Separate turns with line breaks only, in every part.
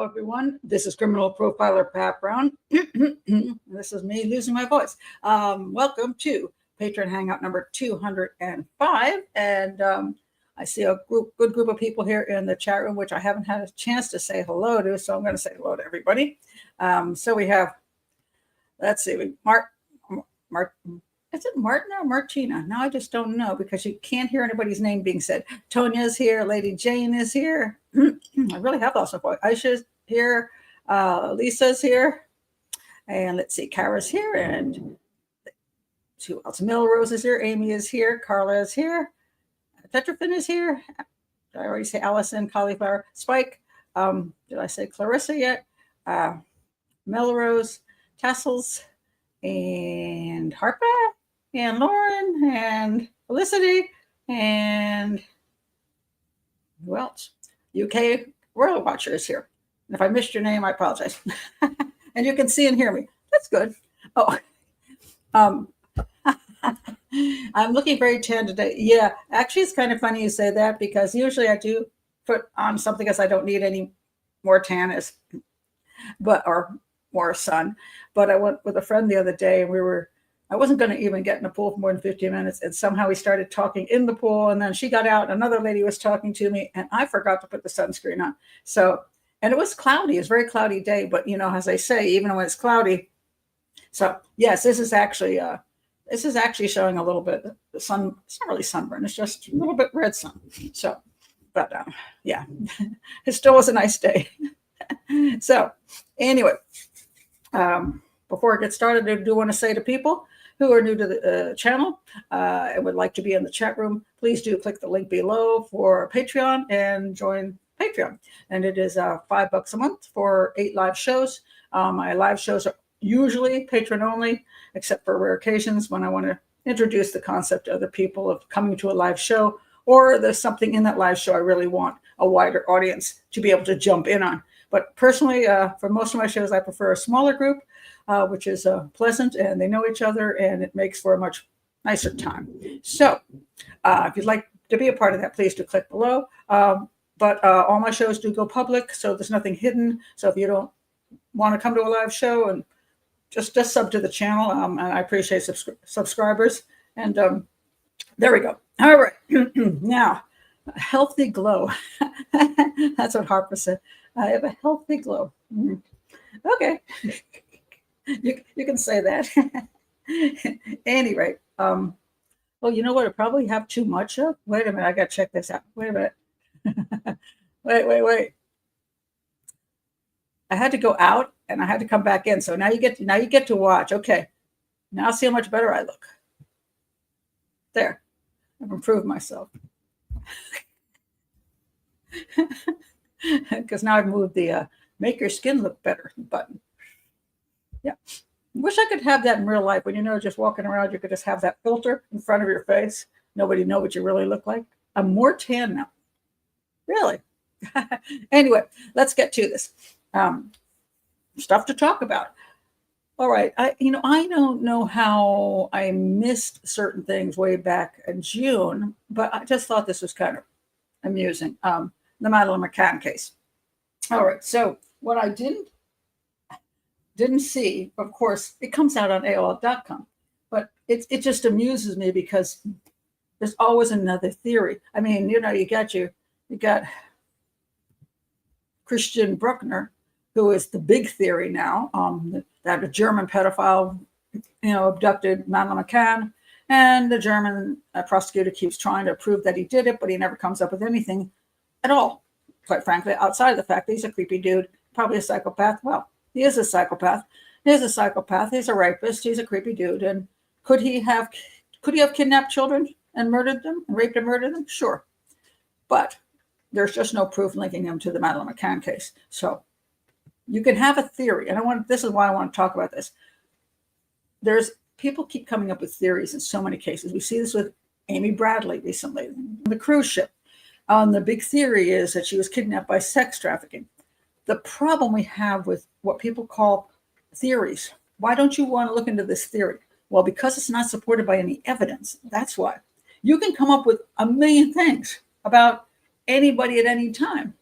Hello, everyone. This is criminal profiler Pat Brown. This is me losing my voice. Welcome to Patron Hangout number 205. And I see a good group of people here in the chat room, which I haven't had a chance to say hello to. So I'm going to say hello to everybody. So we have, let's see, is it Martin or Martina? Now I just don't know because you can't hear anybody's name being said. Tonia's here. Lady Jane is here. I really have lost my voice. Aisha's here. Lisa's here. And let's see, Kara's here. And who else? Melrose is here. Amy is here. Carla is here. Tetrafin is here. Did I already say Allison, Cauliflower, Spike? Did I say Clarissa yet? Melrose, Casales, and Harper, and Lauren, and Felicity, and who else? UK Royal Watcher is here. And if I missed your name, I apologize. And you can see and hear me. That's good. Oh, I'm looking very tan today. Yeah, actually, it's kind of funny you say that because usually I do put on something because I don't need any more tan, or more sun. But I went with a friend the other day, and I wasn't going to even get in the pool for more than 15 minutes. And somehow we started talking in the pool. And then she got out. Another lady was talking to me. And I forgot to put the sunscreen on. And it was cloudy. It was a very cloudy day. But, as I say, even when it's cloudy. So, yes, this is actually showing a little bit. The sun, it's not really sunburn. It's just a little bit red sun. So, but yeah, it still was a nice day. So, anyway, before I get started, I do want to say to people who are new to the channel and would like to be in the chat room, please do click the link below for Patreon and join Patreon. And it is $5 a month for 8 live shows. My live shows are usually patron only, except for rare occasions when I want to introduce the concept to other people of coming to a live show, or there's something in that live show I really want a wider audience to be able to jump in on. But personally, for most of my shows, I prefer a smaller group, which is pleasant and they know each other and it makes for a much nicer time. So if you'd like to be a part of that, please do click below. But all my shows do go public, so there's nothing hidden. So if you don't want to come to a live show and just sub to the channel, and I appreciate subscribers. And there we go. All right. Now, a healthy glow. That's what Harper said. I have a healthy glow. Okay. You can say that. Any rate, well, you know what? I probably have too much of. Wait a minute. I got to check this out. Wait a minute. Wait. I had to go out and I had to come back in. So now you get to watch. Okay. Now see how much better I look. There. I've improved myself. Because now I've moved the make your skin look better button. Yeah. Wish I could have that in real life when just walking around, you could just have that filter in front of your face. Nobody know what you really look like. I'm more tan now. Really? Anyway, let's get to this. Stuff to talk about. All right. I don't know how I missed certain things way back in June, but I just thought this was kind of amusing. The Madeleine McCann case. All right. So what I didn't see, of course, it comes out on AOL.com, but it just amuses me because there's always another theory. I mean, you got Christian Bruckner, who is the big theory now, that a German pedophile, abducted Madeleine McCann, and the German prosecutor keeps trying to prove that he did it, but he never comes up with anything at all, quite frankly, outside of the fact that he's a creepy dude, probably a psychopath. Well, he is a psychopath. He's a rapist. He's a creepy dude. And could he have kidnapped children and murdered them, and raped and murdered them? Sure. But there's just no proof linking him to the Madeleine McCann case. So you can have a theory, and this is why I want to talk about this. People keep coming up with theories in so many cases. We see this with Amy Bradley recently, the cruise ship. The big theory is that she was kidnapped by sex trafficking. The problem we have with what people call theories, why don't you want to look into this theory? Well, because it's not supported by any evidence. That's why. You can come up with a million things about anybody at any time.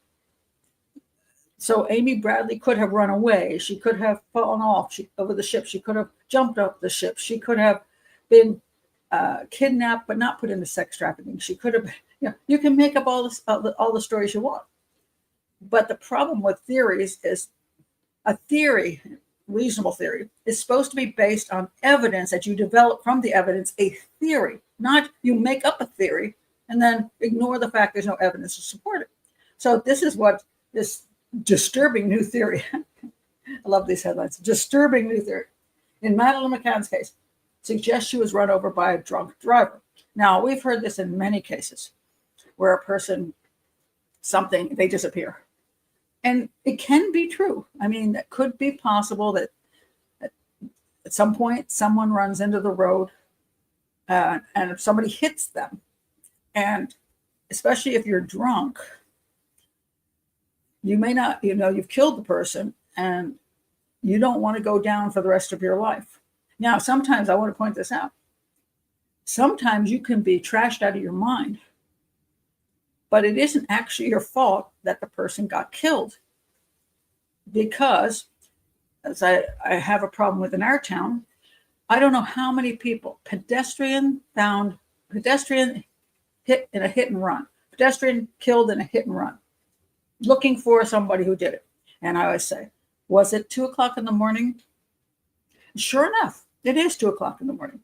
So Amy Bradley could have run away. She could have fallen off over the ship. She could have jumped up the ship. She could have been kidnapped but not put into sex trafficking. She could have, you can make up all the stories you want. But the problem with theories is a theory, reasonable theory, is supposed to be based on evidence that you develop from the evidence, a theory, not you make up a theory and then ignore the fact there's no evidence to support it. So this is what this disturbing new theory. I love these headlines. Disturbing new theory. In Madeleine McCann's case, suggests she was run over by a drunk driver. Now, we've heard this in many cases where a person, they disappear. And it can be true. I mean, it could be possible that at some point someone runs into the road and if somebody hits them, and especially if you're drunk, you may not, you've killed the person and you don't want to go down for the rest of your life. Now, sometimes I want to point this out. Sometimes you can be trashed out of your mind, but it isn't actually your fault that the person got killed. Because, as I have a problem with in our town, I don't know how many people, pedestrian hit in a hit and run, pedestrian killed in a hit and run, looking for somebody who did it. And I always say, was it 2:00 in the morning? Sure enough, it is 2:00 in the morning.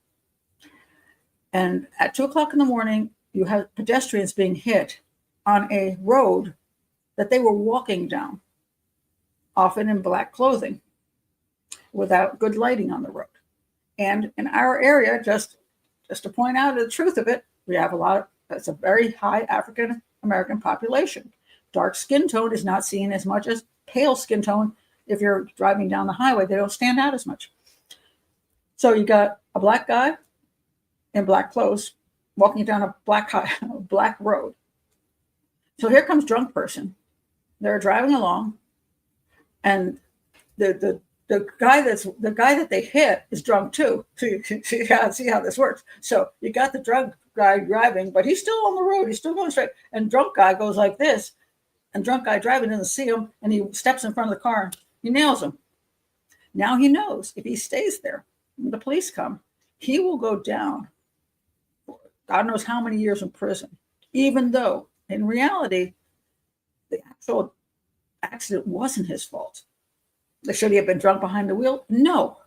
And at 2:00 in the morning, you have pedestrians being hit on a road that they were walking down, often in black clothing, without good lighting on the road. And in our area, just to point out the truth of it, we have it's a very high African American population. Dark skin tone is not seen as much as pale skin tone. If you're driving down the highway, they don't stand out as much. So you got a black guy in black clothes walking down a black road. So here comes drunk person. They're driving along, and the guy that they hit is drunk too. So you can see how this works. So you got the drunk guy driving, but he's still on the road. He's still going straight. And drunk guy goes like this, and drunk guy driving doesn't see him, and he steps in front of the car and he nails him. Now he knows if he stays there, when the police come, he will go down for God knows how many years in prison, even though in reality, the actual accident wasn't his fault. Should he have been drunk behind the wheel? No.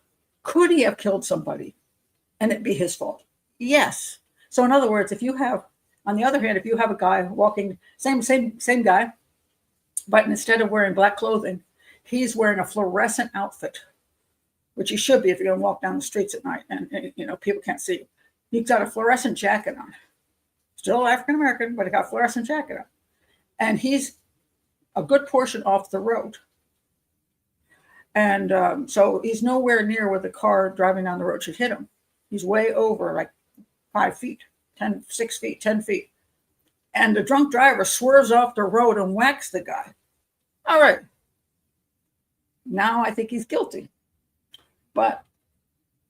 Could he have killed somebody and it be his fault? Yes. So in other words, if you have a guy walking, same guy, but instead of wearing black clothing, he's wearing a fluorescent outfit, which he should be if you're going to walk down the streets at night and people can't see you. He's got a fluorescent jacket on. Still African American, but he got a fluorescent jacket on. And he's a good portion off the road. And so he's nowhere near where the car driving down the road should hit him. He's way over like 5 feet, 6 feet, 10 feet. And the drunk driver swerves off the road and whacks the guy. All right. Now I think he's guilty. But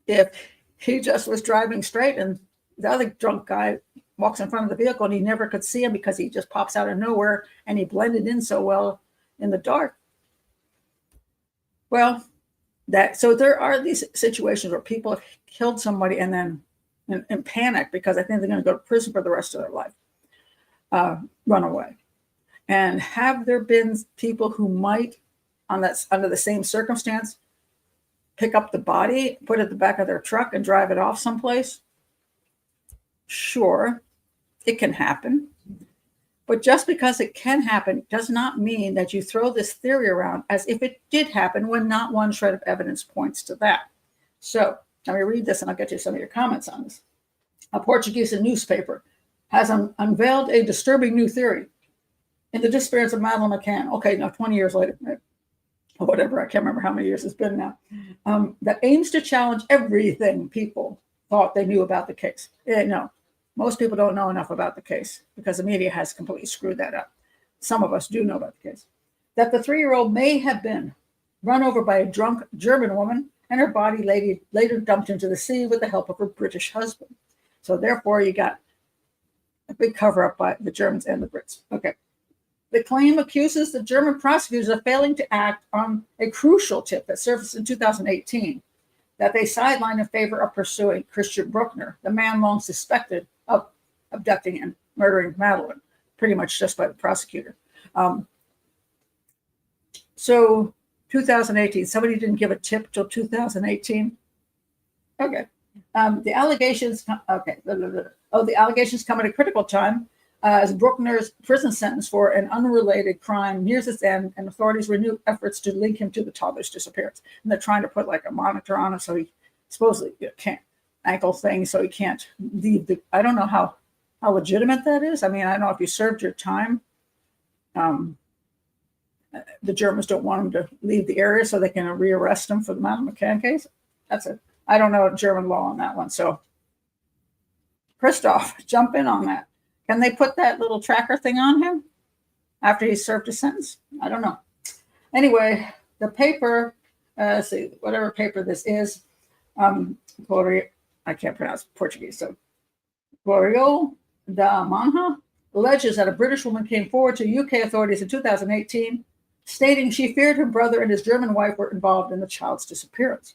if he just was driving straight and the other drunk guy walks in front of the vehicle and he never could see him because he just pops out of nowhere and he blended in so well in the dark. Well, so there are these situations where people have killed somebody and then in panic because I think they're going to go to prison for the rest of their life, run away. And have there been people who might, under the same circumstance, pick up the body, put it at the back of their truck and drive it off someplace? Sure, it can happen. But just because it can happen does not mean that you throw this theory around as if it did happen when not one shred of evidence points to that. So let me read this and I'll get you some of your comments on this. A Portuguese newspaper has unveiled a disturbing new theory in the disappearance of Madeleine McCann. Okay, now 20 years later, or whatever, I can't remember how many years it's been now, that aims to challenge everything people thought they knew about the case. No. Most people don't know enough about the case because the media has completely screwed that up. Some of us do know about the case. That the 3-year-old may have been run over by a drunk German woman and her body later dumped into the sea with the help of her British husband. So therefore, you got a big cover-up by the Germans and the Brits. Okay. The claim accuses the German prosecutors of failing to act on a crucial tip that surfaced in 2018, that they sidelined in favor of pursuing Christian Bruckner, the man long suspected of abducting and murdering Madeleine, pretty much just by the prosecutor. So 2018, somebody didn't give a tip till 2018. Okay. The allegations come at a critical time as Bruckner's prison sentence for an unrelated crime nears its end, and authorities renew efforts to link him to the toddler's disappearance. And they're trying to put like a monitor on him so he supposedly can't ankle thing, so he can't leave the. I don't know how legitimate that is. I mean, I don't know if you served your time. The Germans don't want him to leave the area so they can rearrest him for the Madeleine McCann case. That's it. I don't know German law on that one. So, Christoph, jump in on that. Can they put that little tracker thing on him after he served his sentence? I don't know. Anyway, the paper, see, whatever paper this is, I can't pronounce Portuguese, so Correio da Manhã alleges that a British woman came forward to UK authorities in 2018, stating she feared her brother and his German wife were involved in the child's disappearance.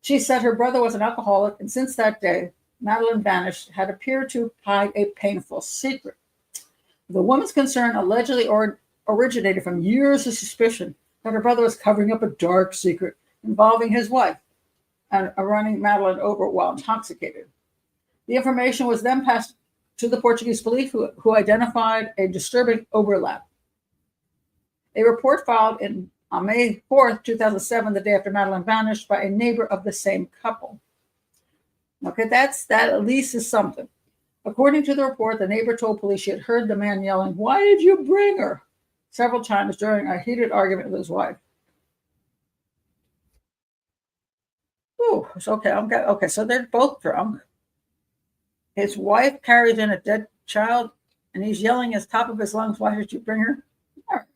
She said her brother was an alcoholic, and since that day, Madeleine vanished, had appeared to hide a painful secret. The woman's concern allegedly originated from years of suspicion that her brother was covering up a dark secret involving his wife and running Madeleine over while intoxicated. The information was then passed to the Portuguese police, who identified a disturbing overlap. A report filed on May 4th, 2007, the day after Madeleine vanished, by a neighbor of the same couple. Okay, that at least is something. According to the report, the neighbor told police she had heard the man yelling, "Why did you bring her?" several times during a heated argument with his wife. Ooh, it's okay. Okay, so they're both drunk. His wife carries in a dead child, and he's yelling at the top of his lungs, "Why did you bring her?" All right.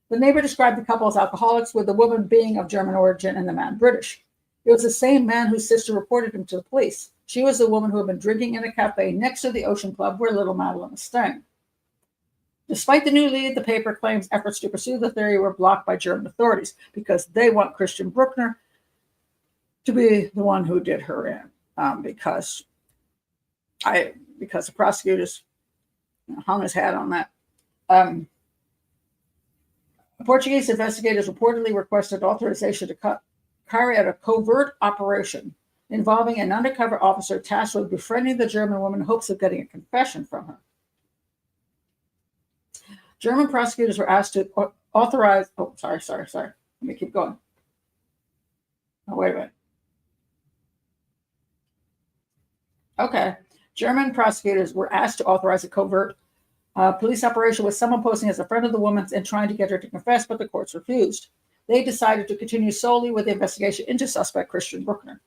The neighbor described the couple as alcoholics, with the woman being of German origin and the man British. It was the same man whose sister reported him to the police. She was the woman who had been drinking in a cafe next to the Ocean Club where little Madeleine was staying. Despite the new lead, the paper claims efforts to pursue the theory were blocked by German authorities because they want Christian Bruckner to be the one who did her in, because the prosecutors hung his hat on that. Portuguese investigators reportedly requested authorization to carry out a covert operation involving an undercover officer tasked with befriending the German woman in hopes of getting a confession from her. German prosecutors were asked to authorize. Oh, sorry. Let me keep going. Oh, wait a minute. Okay. German prosecutors were asked to authorize a covert police operation with someone posing as a friend of the woman's and trying to get her to confess, but the courts refused. They decided to continue solely with the investigation into suspect Christian Bruckner,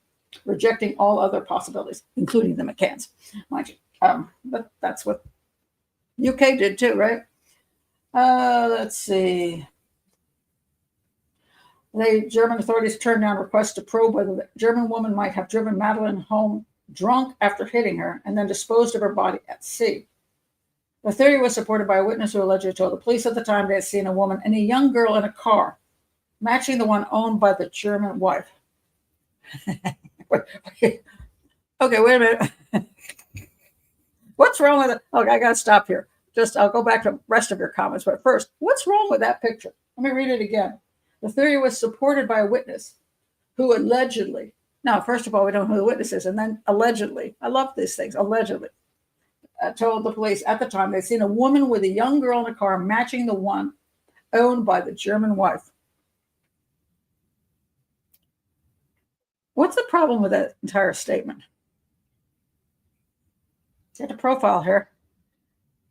rejecting all other possibilities, including the McCanns, mind you. But that's what UK did too, right? Let's see. The German authorities turned down requests to probe whether the German woman might have driven Madeleine home drunk after hitting her and then disposed of her body at sea. The theory was supported by a witness who allegedly told the police at the time they had seen a woman and a young girl in a car, matching the one owned by the German wife. Okay, wait a minute. What's wrong with it? Okay, I got to stop here. I'll go back to the rest of your comments. But first, what's wrong with that picture? Let me read it again. The theory was supported by a witness who allegedly, now, first of all, we don't know who the witness is, and then allegedly, I love these things, allegedly, told the police at the time they'd seen a woman with a young girl in a car matching the one owned by the German wife. What's the problem with that entire statement? Get a profile here.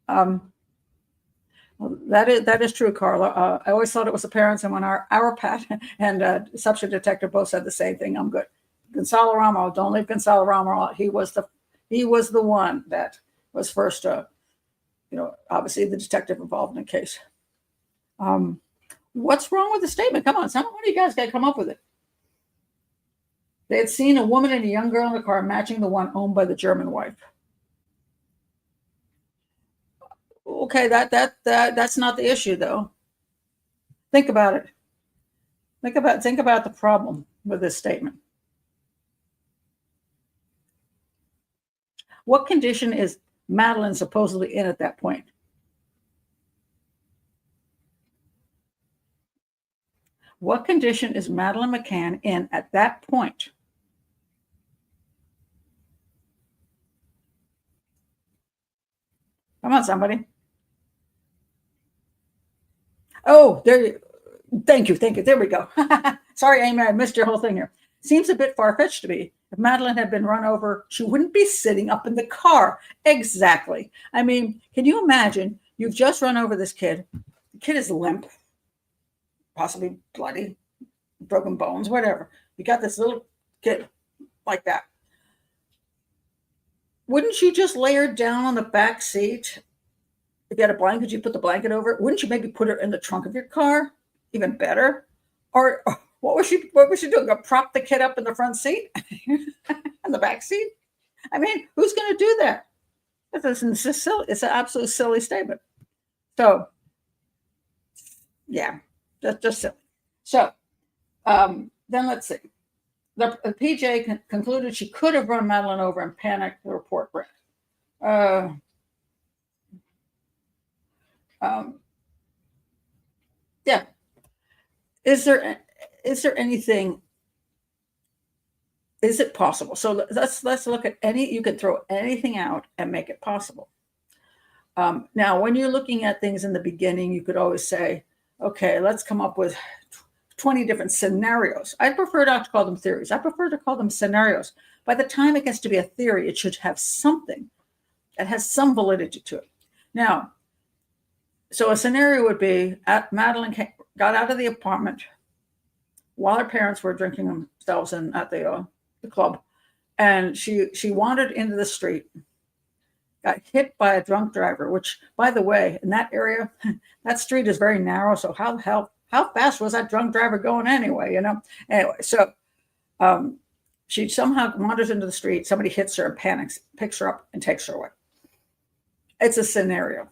Well, that is true, Carla. I always thought it was the parents, and when our Pat and substitute detective both said the same thing, I'm good. Gonzalo Ramos, don't leave Gonzalo Ramos. He was the one that was first, obviously the detective involved in the case. What's wrong with the statement? Come on, one of you guys got to come up with it. They had seen a woman and a young girl in the car matching the one owned by the German wife. Okay, that's not the issue, though. Think about it. Think about the problem with this statement. What condition is Madeleine supposedly in at that point? What condition is Madeleine McCann in at that point? Come on, somebody. Oh, there. Thank you. There we go. Sorry, Amy, I missed your whole thing here. Seems a bit far-fetched to me. If Madeleine had been run over, she wouldn't be sitting up in the car. Exactly. I mean, can you imagine? You've just run over this kid. The kid is limp, possibly bloody, broken bones, whatever. You got this little kid like that. Wouldn't you just lay her down on the back seat? If you had a blanket, you put the blanket over it. Wouldn't you maybe put her in the trunk of your car? Even better. Or what was she doing? Go prop the kid up in the front seat? In the back seat? I mean, who's going to do that? It's silly. It's an absolute silly statement. So, yeah, that's just silly. So, then let's see. The PJ concluded she could have run Madeleine over and panicked, the report read. Yeah. Is there anything? Is it possible? So let's look at any. You can throw anything out and make it possible. Now, when you're looking at things in the beginning, you could always say, okay, let's come up with 20 different scenarios. I prefer not to call them theories. I prefer to call them scenarios. By the time it gets to be a theory, it should have something that has some validity to it. Now, so a scenario would be Madeleine got out of the apartment while her parents were drinking themselves at the club, and she wandered into the street, got hit by a drunk driver, which, by the way, in that area, that street is very narrow. So how fast was that drunk driver going anyway? You know. Anyway, so she somehow wanders into the street. Somebody hits her and panics, picks her up, and takes her away. It's a scenario.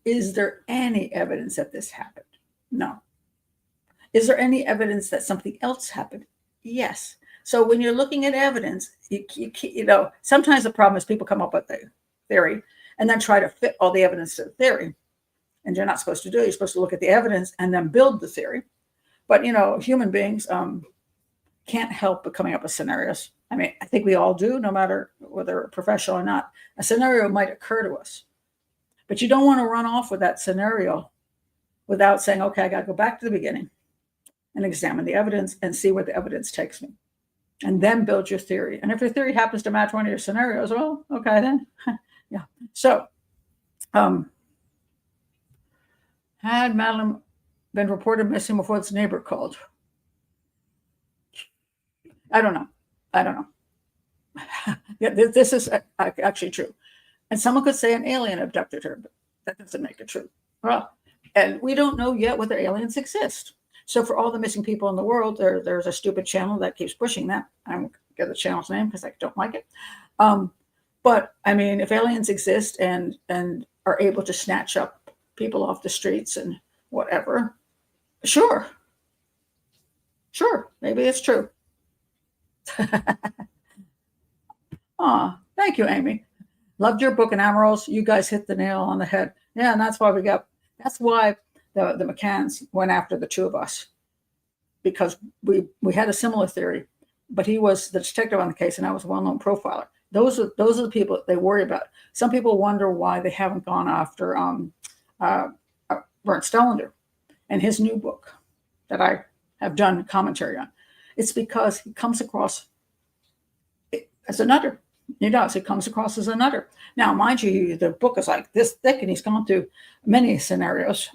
Is there any evidence that this happened? No. Is there any evidence that something else happened? Yes. So when you're looking at evidence, you know, sometimes the problem is people come up with a theory and then try to fit all the evidence to the theory. And you're not supposed to do it. You're supposed to look at the evidence and then build the theory. But, you know, human beings can't help but coming up with scenarios. I mean, I think we all do, no matter whether we're professional or not. A scenario might occur to us. But you don't want to run off with that scenario without saying, okay, I got to go back to the beginning and examine the evidence and see where the evidence takes me. And then build your theory. And if your theory happens to match one of your scenarios, well, okay, then. Yeah. So, had Madeleine been reported missing before its neighbor called? I don't know. Yeah, this is actually true. And someone could say an alien abducted her, but that doesn't make it true. Well, and we don't know yet whether aliens exist. So for all the missing people in the world, there's a stupid channel that keeps pushing that. I won't get the channel's name because I don't like it. But I mean, if aliens exist and are able to snatch up people off the streets and whatever, sure, maybe it's true. Oh, thank you, Amy. Loved your book and Amarals. You guys hit the nail on the head. Yeah, and that's why the McCanns went after the two of us, because we had a similar theory, but he was the detective on the case and I was a well-known profiler. Those are the people that they worry about. Some people wonder why they haven't gone after Bernd Stellander and his new book that I have done commentary on. It's because he comes across as a nutter. He does. He comes across as a nutter. Now, mind you, the book is like this thick, and he's gone through many scenarios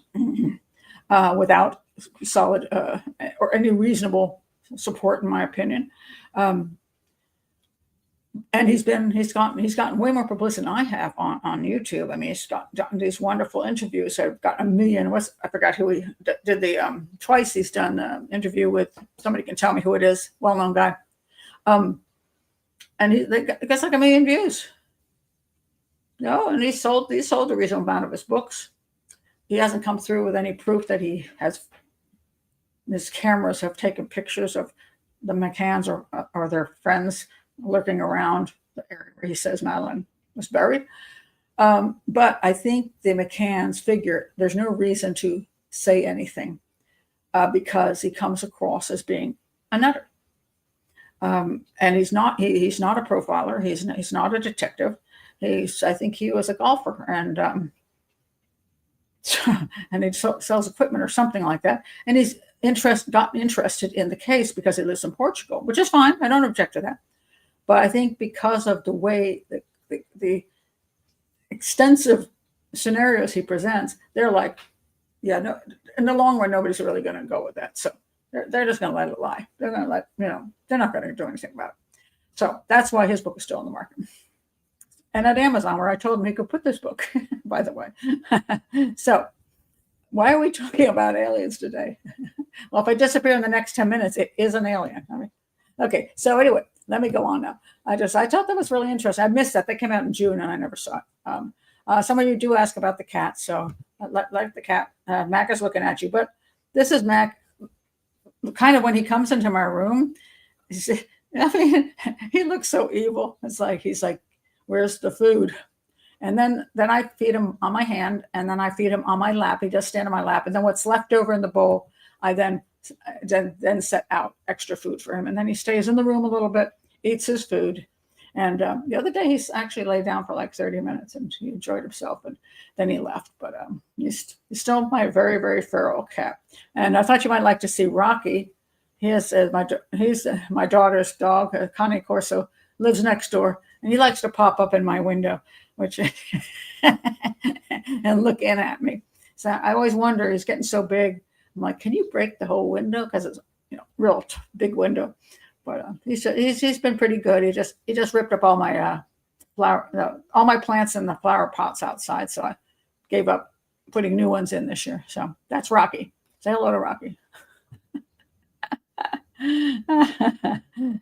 without solid or any reasonable support, in my opinion. And he's gotten way more publicity than I have on YouTube. I mean, he's gotten these wonderful interviews. I've got a million. I forgot who he did the twice. He's done an interview with somebody can tell me who it is. Well-known guy. And he gets like 1 million views. No, and he sold a reasonable amount of his books. He hasn't come through with any proof that he has. His cameras have taken pictures of the McCanns or their friends lurking around the area where he says Madeleine was buried. But I think the McCanns figure there's no reason to say anything because he comes across as being a nutter. And he's not a profiler. He's not a detective. I think he was a golfer and and he sells equipment or something like that. And he's gotten interested in the case because he lives in Portugal, which is fine. I don't object to that. But I think because of the way the extensive scenarios he presents, they're like, yeah, no, in the long run, nobody's really going to go with that. So they're just going to let it lie. They're going to they're not going to do anything about it. So that's why his book is still on the market. And at Amazon, where I told him he could put this book, by the way. So why are we talking about aliens today? Well, if I disappear in the next 10 minutes, it is an alien. I mean, okay. So anyway, let me go on now. I thought that was really interesting. I missed that. That came out in June and I never saw it. Some of you do ask about the cat. So like the cat, Mac is looking at you, but this is Mac kind of when he comes into my room. He looks so evil. It's like, he's like, where's the food? And then I feed him on my hand, and then I feed him on my lap. He does stand on my lap. And then what's left over in the bowl, I then set out extra food for him. And then he stays in the room a little bit, eats his food. And the other day, he's actually laid down for like 30 minutes, and he enjoyed himself. And then he left. But he's still my very, very feral cat. And I thought you might like to see Rocky. He's my daughter's dog, Cane Corso, lives next door. And he likes to pop up in my window, which and look in at me. So I always wonder, he's getting so big. I'm like, can you break the whole window? Because it's real big window. But he's been pretty good. He just ripped up all my all my plants in the flower pots outside. So I gave up putting new ones in this year. So that's Rocky. Say hello to Rocky.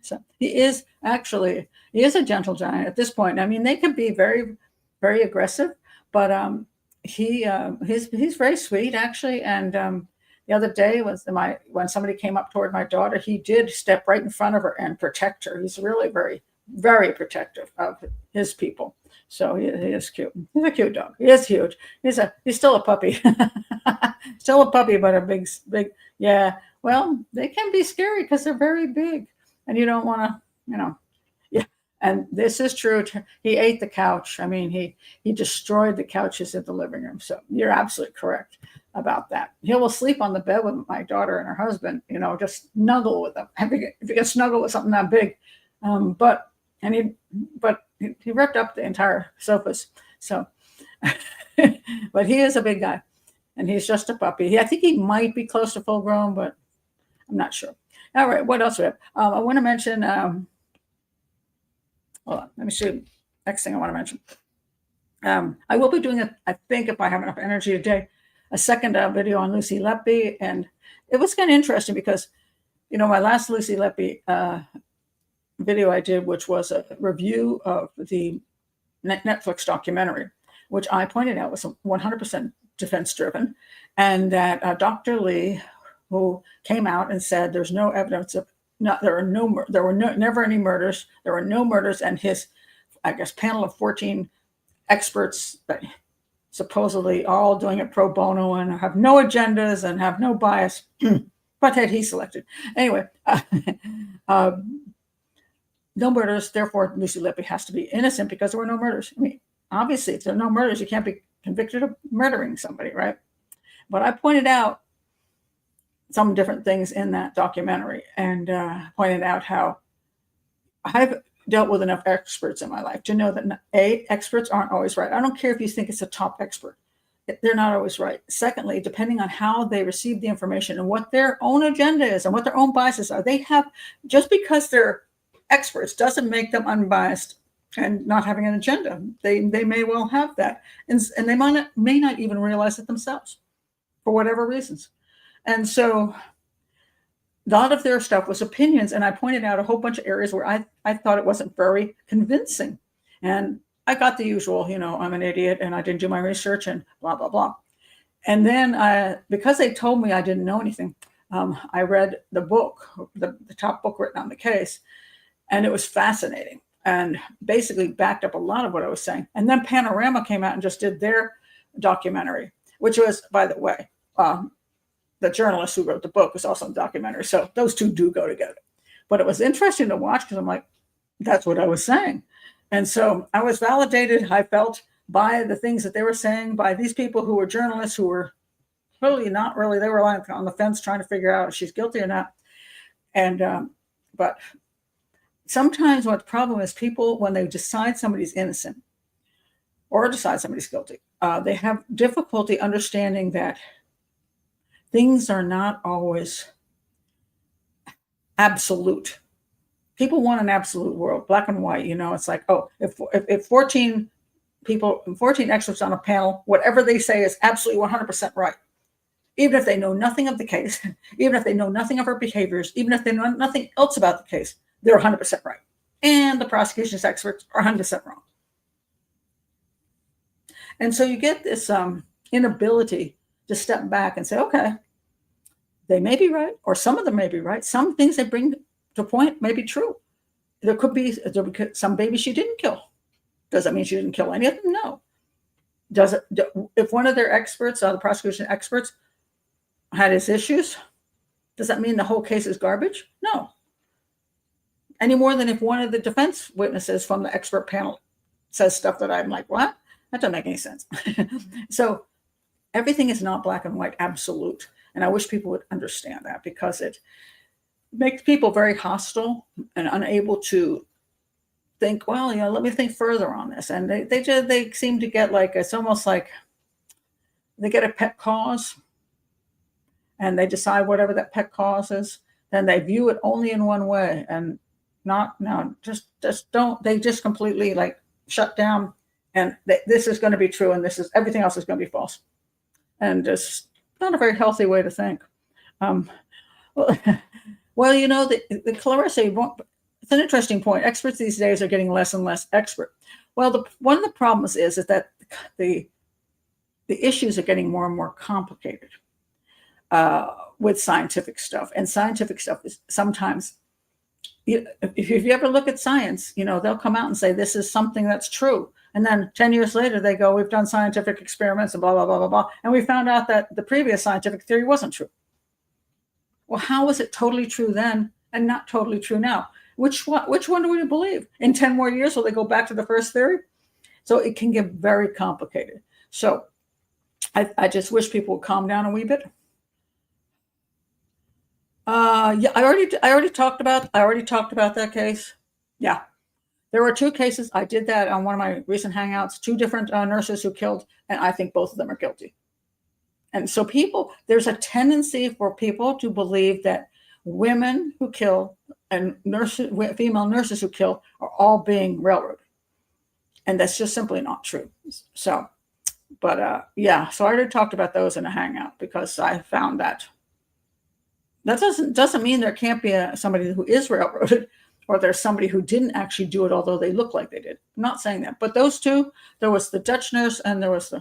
So he is a gentle giant at this point. I mean, they can be very, very aggressive, but he's very sweet actually. And the other day when somebody came up toward my daughter, he did step right in front of her and protect her. He's really very, very protective of his people. So he is cute. He's a cute dog. He is huge. He's still a puppy. Still a puppy, but a big, yeah. Well, they can be scary because they're very big, and you don't want to, yeah. And this is true. He ate the couch. I mean, he destroyed the couches in the living room. So you're absolutely correct about that. He will sleep on the bed with my daughter and her husband. Just snuggle with them. If you can snuggle with something that big, but he ripped up the entire sofas. So, but he is a big guy, and he's just a puppy. I think he might be close to full grown, but I'm not sure. All right, what else we have? I want to mention, hold on, let me see. Next thing I want to mention. I will be doing, I think if I have enough energy today, a second video on Lucy Letby. And it was kind of interesting because, my last Lucy Letby video I did, which was a review of the Netflix documentary, which I pointed out was 100% defense driven, and that Dr. Lee, who came out and said there's no evidence of there were never any murders. There were no murders, and his, I guess, panel of 14 experts that supposedly all doing it pro bono and have no agendas and have no bias, but that he selected. Anyway, no murders. Therefore, Lucy Letby has to be innocent because there were no murders. I mean, obviously, if there are no murders, you can't be convicted of murdering somebody, right? But I pointed out some different things in that documentary and pointed out how I've dealt with enough experts in my life to know that experts aren't always right. I don't care if you think it's a top expert. They're not always right. Secondly, depending on how they receive the information and what their own agenda is and what their own biases are, just because they're experts doesn't make them unbiased and not having an agenda. They may well have that. And they may not even realize it themselves for whatever reasons. And so a lot of their stuff was opinions. And I pointed out a whole bunch of areas where I thought it wasn't very convincing. And I got the usual, I'm an idiot and I didn't do my research and blah, blah, blah. And then because they told me I didn't know anything, I read the book, the top book written on the case, and it was fascinating and basically backed up a lot of what I was saying. And then Panorama came out and just did their documentary, which was, by the way, the journalist who wrote the book was also a documentary. So those two do go together. But it was interesting to watch because I'm like, that's what I was saying. And so I was validated, I felt, by the things that they were saying, by these people who were journalists who were really not really, they were like on the fence trying to figure out if she's guilty or not. And, but sometimes what the problem is, people, when they decide somebody's innocent or decide somebody's guilty, they have difficulty understanding that things are not always absolute. People want an absolute world, black and white. It's like, oh, if 14 people, 14 experts on a panel, whatever they say is absolutely 100% right, even if they know nothing of the case, even if they know nothing of her behaviors, even if they know nothing else about the case, they're 100% right. And the prosecution's experts are 100% wrong. And so you get this inability to step back and say, okay, they may be right, or some of them may be right. Some things they bring to point may be true. There could be some baby she didn't kill. Does that mean she didn't kill any of them? No. Does it? If one of their experts, the prosecution experts, had his issues, does that mean the whole case is garbage? No. Any more than if one of the defense witnesses from the expert panel says stuff that I'm like, what? That doesn't make any sense. So everything is not black and white, absolute. And I wish people would understand that, because it makes people very hostile and unable to think, well, let me think further on this. And they seem to get like, it's almost like they get a pet cause and they decide whatever that pet cause is, then they view it only in one way and just don't, they just completely like shut down, and this is going to be true and this is, everything else is going to be false. And just not a very healthy way to think. Well, the Clarissa, it's an interesting point. Experts these days are getting less and less expert. Well, one of the problems is that the issues are getting more and more complicated with scientific stuff. And scientific stuff is sometimes, if you ever look at science, they'll come out and say, this is something that's true. And then 10 years later, they go, we've done scientific experiments and blah, blah, blah, blah, blah. And we found out that the previous scientific theory wasn't true. Well, how was it totally true then and not totally true now? Which one do we believe? In 10 more years, will they go back to the first theory? So it can get very complicated. So I just wish people would calm down a wee bit. Yeah, I already talked about that case. Yeah. There were two cases. I did that on one of my recent hangouts, two different nurses who killed, and I think both of them are guilty. And so there's a tendency for people to believe that women who kill and female nurses who kill are all being railroaded. And that's just simply not true. So, but yeah, so I already talked about those in a hangout, because I found that doesn't mean there can't be somebody who is railroaded, or there's somebody who didn't actually do it, although they look like they did. I'm not saying that. But those two, there was the Dutch nurse and there was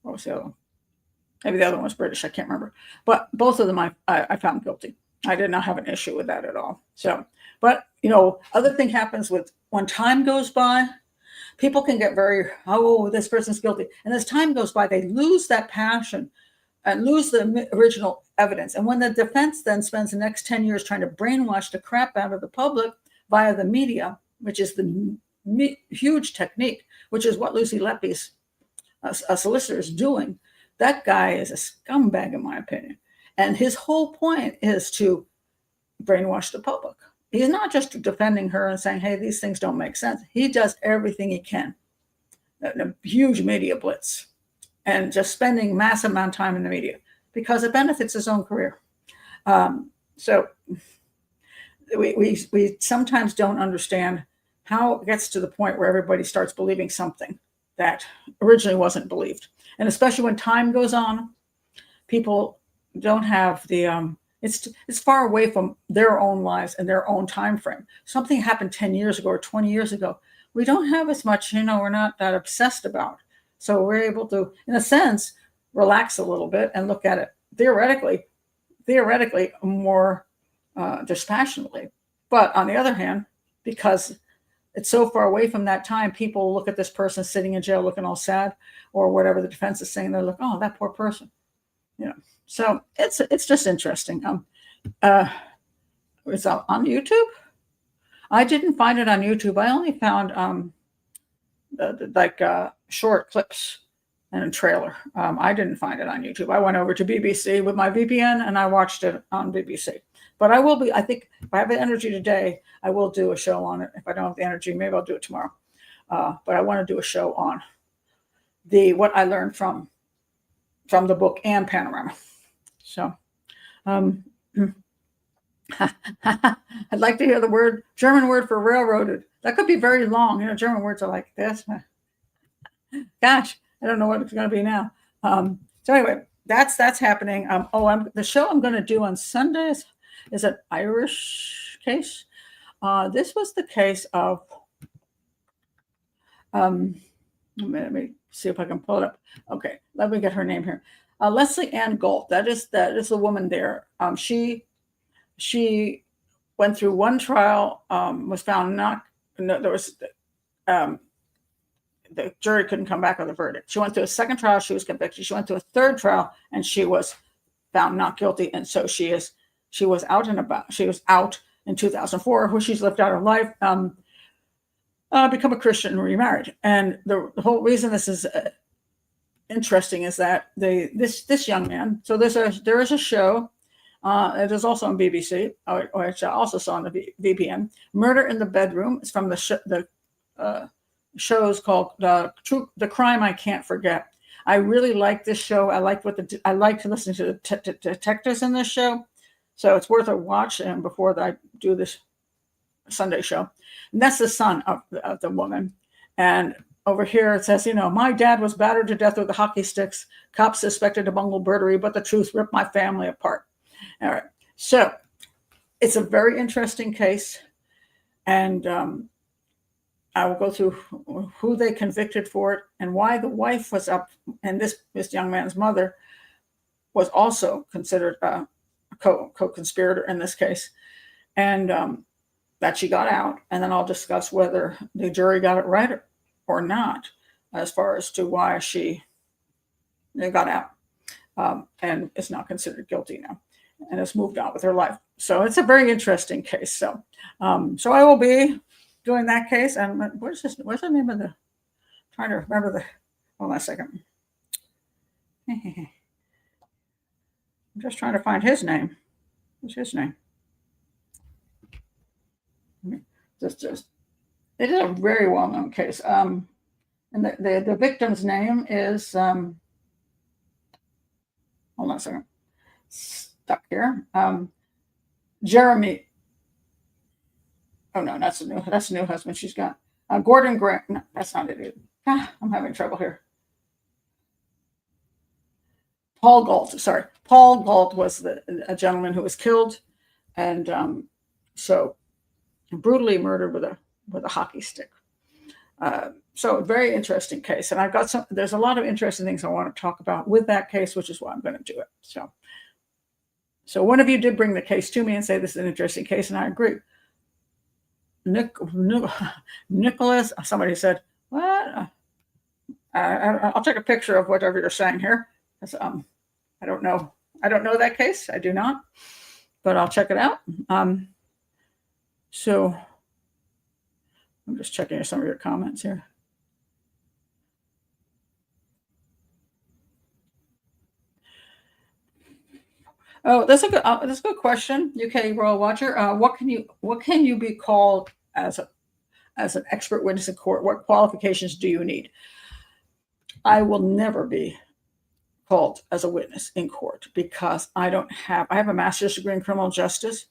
what was the other one? Maybe the other one was British. I can't remember. But both of them I found guilty. I did not have an issue with that at all. So, but, other thing happens with when time goes by, people can get very, this person's guilty. And as time goes by, they lose that passion and lose the original evidence. And when the defense then spends the next 10 years trying to brainwash the crap out of the public via the media, which is the huge technique, which is what Lucy Letby's a solicitor is doing, that guy is a scumbag, in my opinion. And his whole point is to brainwash the public. He's not just defending her and saying, hey, these things don't make sense. He does everything he can. A huge media blitz. And just spending massive amount of time in the media because it benefits his own career. So we sometimes don't understand how it gets to the point where everybody starts believing something that originally wasn't believed. And especially when time goes on, people don't have the, it's far away from their own lives and their own time frame. Something happened 10 years ago or 20 years ago. we don't have as much, we're not that obsessed about. So we're able to, in a sense, relax a little bit and look at it theoretically more dispassionately. But on the other hand, because it's so far away from that time, people look at this person sitting in jail looking all sad, or whatever the defense is saying, they're like, oh, that poor person. So it's just interesting. It's on YouTube. I didn't find it on YouTube. I only found short clips and a trailer. I didn't find it on YouTube. I went over to BBC with my VPN and I watched it on BBC. But I will be, I think if I have the energy today, I will do a show on it. If I don't have the energy, maybe I'll do it tomorrow. But I want to do a show on what I learned from the book and Panorama. So I'd like to hear the German word for railroaded. That could be very long. German words are like this. Gosh, I don't know what it's going to be now. So anyway, that's happening. The show I'm going to do on Sundays is an Irish case. This was the case of, let me see if I can pull it up. Okay, let me get her name here. Lesley Ann Gault. That is the woman there. She went through one trial, was found not. No, there was the jury couldn't come back with a verdict. She went through a second trial. She was convicted. She went through a third trial, and she was found not guilty. And so she was out and about. She was out in 2004, where she's lived out her life, become a Christian and remarried. And the whole reason this is interesting is that this young man. So there is a show. It is also on BBC, which I also saw on the VPN. Murder in the Bedroom. It's from the shows called The Crime I Can't Forget. I really like this show. I like to listen to the detectives in this show. So it's worth a watch before I do this Sunday show. And that's the son of the woman. And over here it says, my dad was battered to death with the hockey sticks. Cops suspected a bungled burglary, but the truth ripped my family apart. All right. So it's a very interesting case. And I will go through who they convicted for it and why the wife was up. And this young man's mother was also considered a co-conspirator in this case. And that she got out. And then I'll discuss whether the jury got it right or not, as far as to why she got out and is not considered guilty now and has moved on with her life. So it's a very interesting case. So I will be doing that case. And what's the name of trying to remember hold on a second. I'm just trying to find his name. What's his name? It is a very well-known case. And the victim's name is, hold on a second, stuck here. Jeremy. Oh no, that's a new husband she's got. Gordon Grant. No, that's not it either. I'm having trouble here. Paul Gault. Sorry, Paul Gault was a gentleman who was killed, and so brutally murdered with a hockey stick. So a very interesting case, and I've got there's a lot of interesting things I want to talk about with that case, which is why I'm going to do it. So one of you did bring the case to me and say this is an interesting case, and I agree. Nicholas, somebody said, what? I'll take a picture of whatever you're saying here. I don't know that case. I do not, but I'll check it out. So I'm just checking some of your comments here. Oh, that's a good question. UK Royal Watcher. What can you be called as an expert witness in court? What qualifications do you need? I will never be called as a witness in court because I have a master's degree in criminal justice,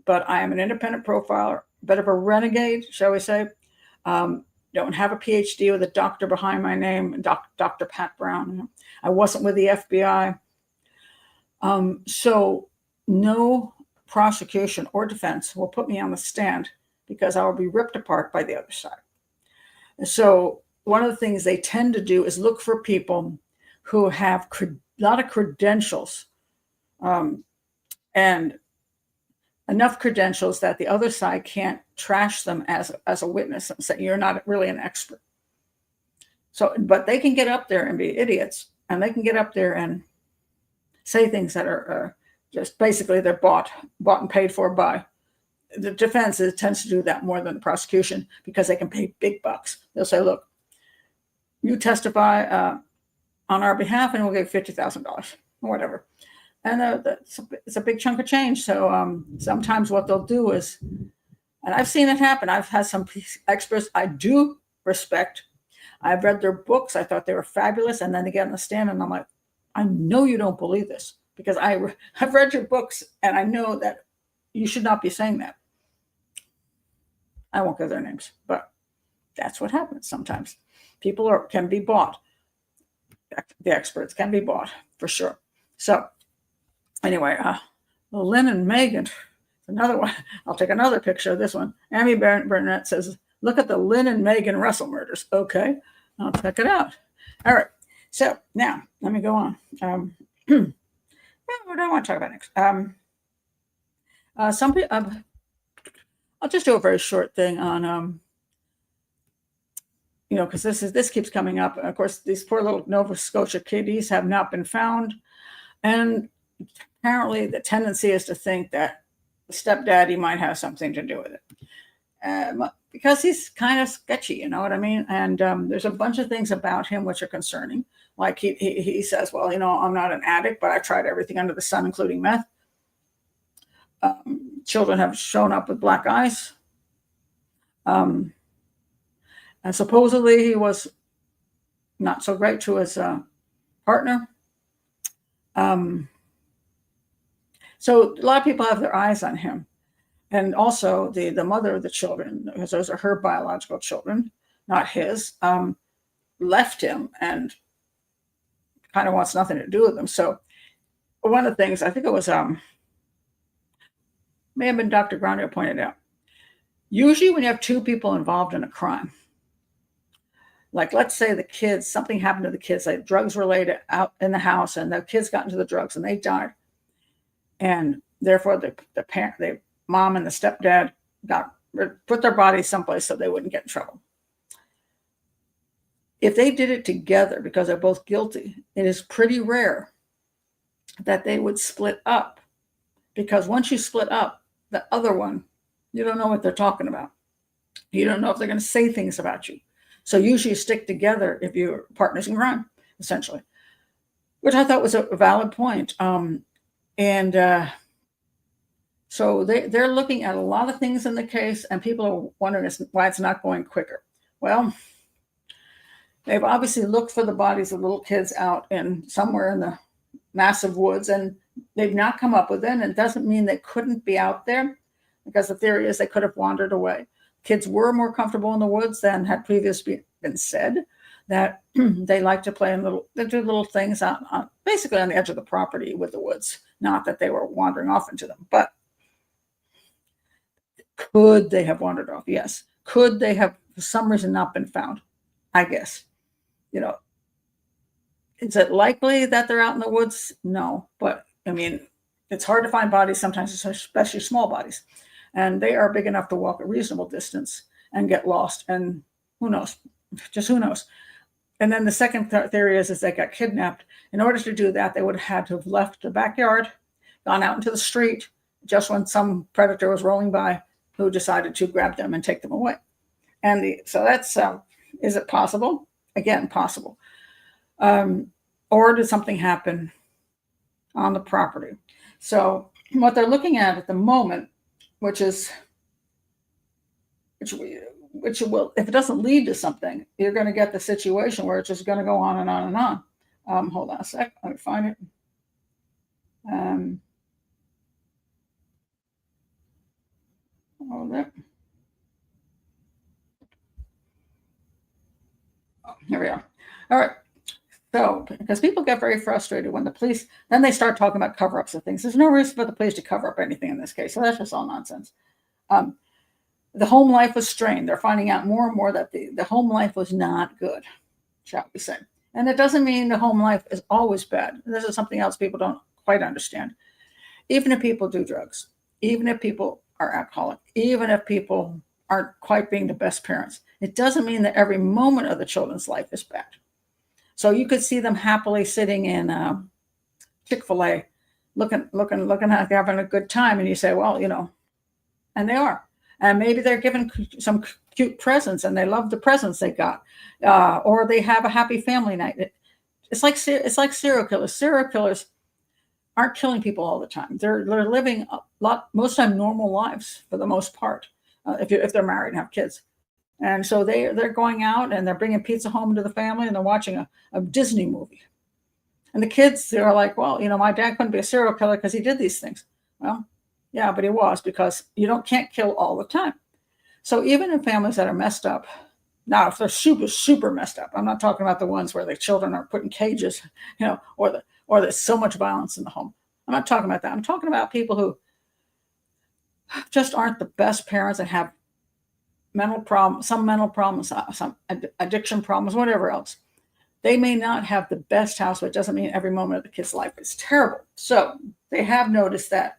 but I am an independent profiler, a bit of a renegade, shall we say. Don't have a PhD with a doctor behind my name, Dr. Pat Brown. I wasn't with the FBI. So no prosecution or defense will put me on the stand because I will be ripped apart by the other side. So one of the things they tend to do is look for people who have a lot of credentials, and enough credentials that the other side can't trash them as a witness and say you're not really an expert. So, but they can get up there and be idiots, and they can get up there and say things that are just basically they're bought and paid for by the defense. It tends to do that more than the prosecution because they can pay big bucks. They'll say, "Look, you testify on our behalf, and we'll give $50,000 or whatever." And it's a big chunk of change. So sometimes what they'll do is, and I've seen it happen. I've had some experts I do respect. I've read their books. I thought they were fabulous. And then they get on the stand and I'm like, I know you don't believe this because I've read your books and I know that you should not be saying that. I won't give their names, but that's what happens sometimes. People can be bought. The experts can be bought for sure. So anyway, Lynn and Megan, another one. I'll take another picture of this one. Amy Burnett says, look at the Lynn and Megan Russell murders. Okay, I'll check it out. All right, so now let me go on. What do I want to talk about next? Some people, I'll just do a very short thing on, because this keeps coming up. Of course, these poor little Nova Scotia kiddies have not been found, and apparently the tendency is to think that the stepdaddy might have something to do with it, because he's kind of sketchy, you know what I mean? And there's a bunch of things about him which are concerning. Like he says, well, I'm not an addict, but I've tried everything under the sun, including meth. Children have shown up with black eyes. And supposedly he was not so great to his partner. So a lot of people have their eyes on him. And also the mother of the children, because those are her biological children, not his, left him and kind of wants nothing to do with them. So one of the things, I think it was, may have been Dr. Grande pointed out, usually when you have two people involved in a crime, like let's say the kids, something happened to the kids, like drugs related out in the house, and the kids got into the drugs and they died. And therefore the parent, the mom and the stepdad put their bodies someplace so they wouldn't get in trouble. If they did it together because they're both guilty, it is pretty rare that they would split up, because once you split up, the other one, you don't know what they're talking about. You don't know if they're going to say things about you. So usually you stick together if you're partners in crime, essentially, which I thought was a valid point. So they're looking at a lot of things in the case, and people are wondering why it's not going quicker. Well, they've obviously looked for the bodies of little kids out in somewhere in the massive woods, and they've not come up with it. And it doesn't mean they couldn't be out there, because the theory is they could have wandered away. Kids were more comfortable in the woods than had previously been said, that they like to play they do little things on basically on the edge of the property with the woods. Not that they were wandering off into them, but could they have wandered off? Yes. Could they have, for some reason, not been found? I guess. Is it likely that they're out in the woods? No. But, I mean, it's hard to find bodies sometimes, especially small bodies. And they are big enough to walk a reasonable distance and get lost. And who knows? Just who knows? And then the second theory is they got kidnapped. In order to do that, they would have had to have left the backyard, gone out into the street, just when some predator was rolling by, who decided to grab them and take them away. And so that's, is it possible? Again, possible. Or did something happen on the property? So what they're looking at the moment, which will, if it doesn't lead to something, you're going to get the situation where it's just going to go on and on and on. Hold on a sec. Let me find it. Hold it. Oh, here we are. All right. So, because people get very frustrated when the police, then they start talking about cover-ups of things. There's no reason for the police to cover up anything in this case. So that's just all nonsense. The home life was strained. They're finding out more and more that the home life was not good, shall we say. And it doesn't mean the home life is always bad. This is something else people don't quite understand. Even if people do drugs, even if people are alcoholic, even if people aren't quite being the best parents, it doesn't mean that every moment of the children's life is bad. So you could see them happily sitting in Chick-fil-A, looking like they're having a good time. And you say, well, and they are. And maybe they're given some cute presents and they love the presents they got. Or they have a happy family night. It's like serial killers. Serial killers aren't killing people all the time. They're living a lot, most time, normal lives for the most part, if they're married and have kids. And so they're going out and they're bringing pizza home to the family and they're watching a Disney movie. And the kids, they're like, well, my dad couldn't be a serial killer because he did these things. Well, yeah, but he was, because you can't kill all the time. So even in families that are messed up, now if they're super, super messed up, I'm not talking about the ones where the children are put in cages, or there's so much violence in the home. I'm not talking about that. I'm talking about people who just aren't the best parents and have mental problems, some addiction problems, whatever else. They may not have the best house, but it doesn't mean every moment of the kid's life is terrible. So they have noticed that,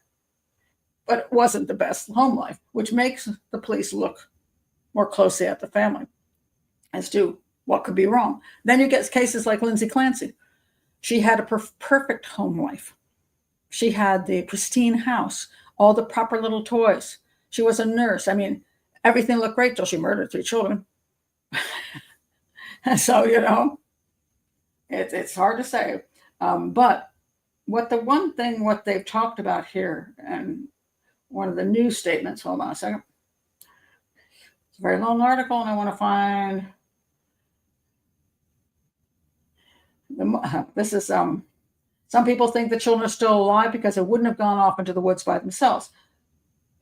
but it wasn't the best home life, which makes the police look more closely at the family as to what could be wrong. Then you get cases like Lindsay Clancy. She had a perfect home life. She had the pristine house, all the proper little toys. She was a nurse. I mean, everything looked great till she murdered 3 children. And so, it's hard to say. But what they've talked about here, and one of the news statements, hold on a second. It's a very long article, and I want to find this is some people think the children are still alive because they wouldn't have gone off into the woods by themselves.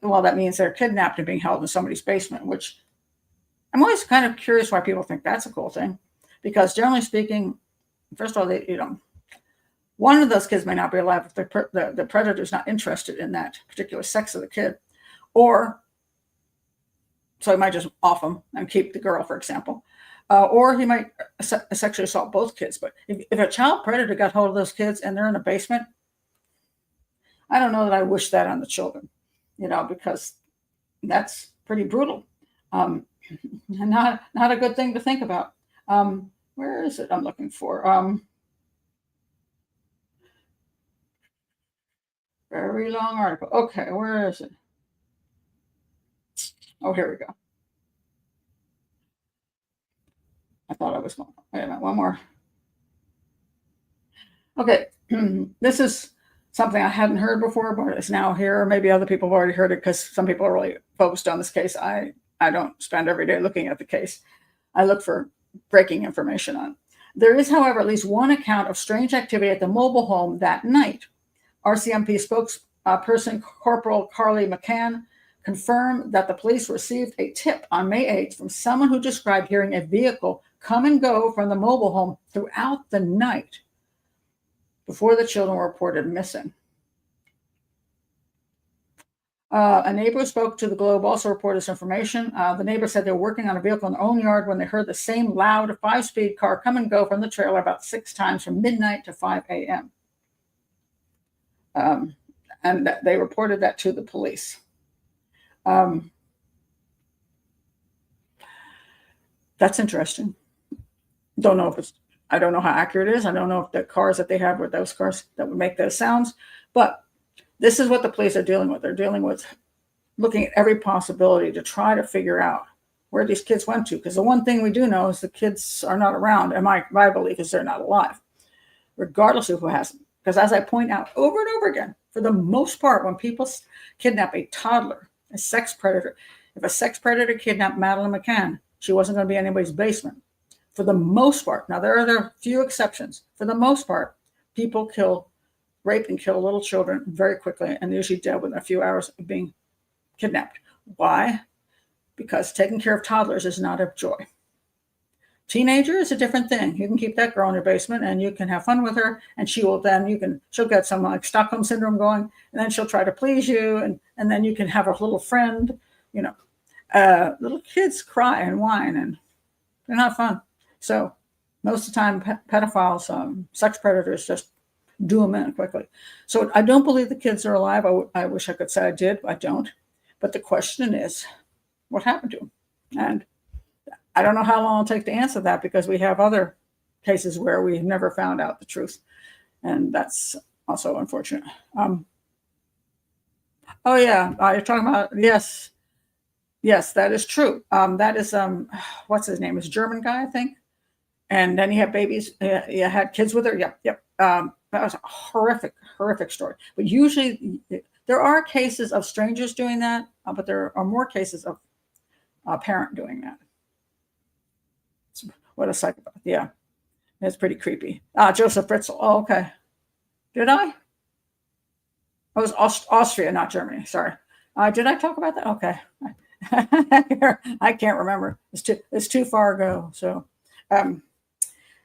Well, that means they're kidnapped and being held in somebody's basement, which I'm always kind of curious why people think that's a cool thing. Because generally speaking, first of all, one of those kids may not be alive if the predator's not interested in that particular sex of the kid. So he might just off them and keep the girl, for example. Or he might sexually assault both kids. But if a child predator got hold of those kids and they're in a basement, I don't know that I wish that on the children, because that's pretty brutal. And not a good thing to think about. Where is it I'm looking for? Very long article. Okay, where is it? Oh, here we go. I thought I was going. Wait a minute, one more. Okay, this is something I hadn't heard before, but it's now here. Maybe other people have already heard it because some people are really focused on this case. I don't spend every day looking at the case. I look for breaking information on it. There is, however, at least one account of strange activity at the mobile home that night. RCMP spokesperson Corporal Carly McCann confirmed that the police received a tip on May 8th from someone who described hearing a vehicle come and go from the mobile home throughout the night before the children were reported missing. A neighbor spoke to the Globe also reported this information. The neighbor said they were working on a vehicle in their own yard when they heard the same loud 5-speed car come and go from the trailer about 6 times from midnight to 5 a.m. And they reported that to the police. That's interesting. I don't know how accurate it is. I don't know if the cars that they have were those cars that would make those sounds, but this is what the police are dealing with. They're dealing with looking at every possibility to try to figure out where these kids went to. Because the one thing we do know is the kids are not around. And my belief is they're not alive, regardless of who has them. Because as I point out over and over again, for the most part, when people kidnap a toddler, a sex predator, if a sex predator kidnapped Madeleine McCann, she wasn't going to be in anybody's basement. For the most part, now there are few exceptions. For the most part, people rape and kill little children very quickly and usually dead within a few hours of being kidnapped. Why? Because taking care of toddlers is not a joy. Teenager is a different thing. You can keep that girl in your basement and you can have fun with her, and she'll get some like Stockholm syndrome going, and then she'll try to please you, and then you can have a little friend, little kids cry and whine, and they're not fun. So most of the time, pedophiles, sex predators just do them in quickly. So I don't believe the kids are alive. I wish I could say I did, but I don't. But the question is, what happened to them? And I don't know how long it'll take to answer that, because we have other cases where we've never found out the truth. And that's also unfortunate. Oh yeah, you're talking about, yes, that is true. That is, what's his name? Is German guy, I think. And then he had babies, he had kids with her. Yep. That was a horrific story. But usually there are cases of strangers doing that, but there are more cases of a parent doing that. What a psychopath. Yeah, it's pretty creepy. Joseph Fritzl. Oh, okay. Did I? It was Austria, not Germany. Sorry. Did I talk about that? Okay. I can't remember. It's too far ago. So,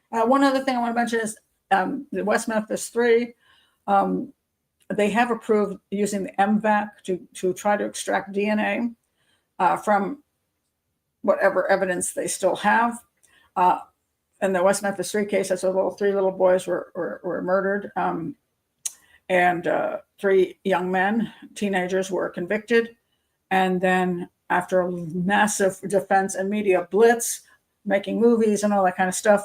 one other thing I want to mention is the West Memphis 3. They have approved using the M-Vac to try to extract DNA from whatever evidence they still have. In the West Memphis 3 case, that's three little boys were murdered, and 3 young men, teenagers, were convicted. And then after a massive defense and media blitz, making movies and all that kind of stuff,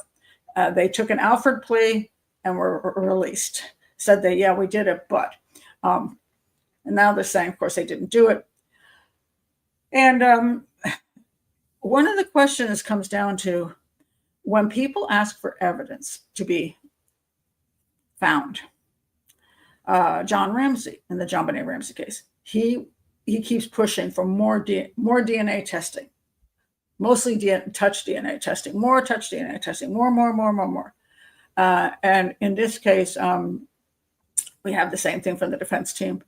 they took an Alford plea and were released. Said we did it, but, and now they're saying, of course, they didn't do it. And one of the questions comes down to, when people ask for evidence to be found, John Ramsey, in the JonBenet Ramsey case, he keeps pushing for more DNA testing, mostly touch DNA testing, more touch DNA testing, more. And in this case, we have the same thing from the defense team.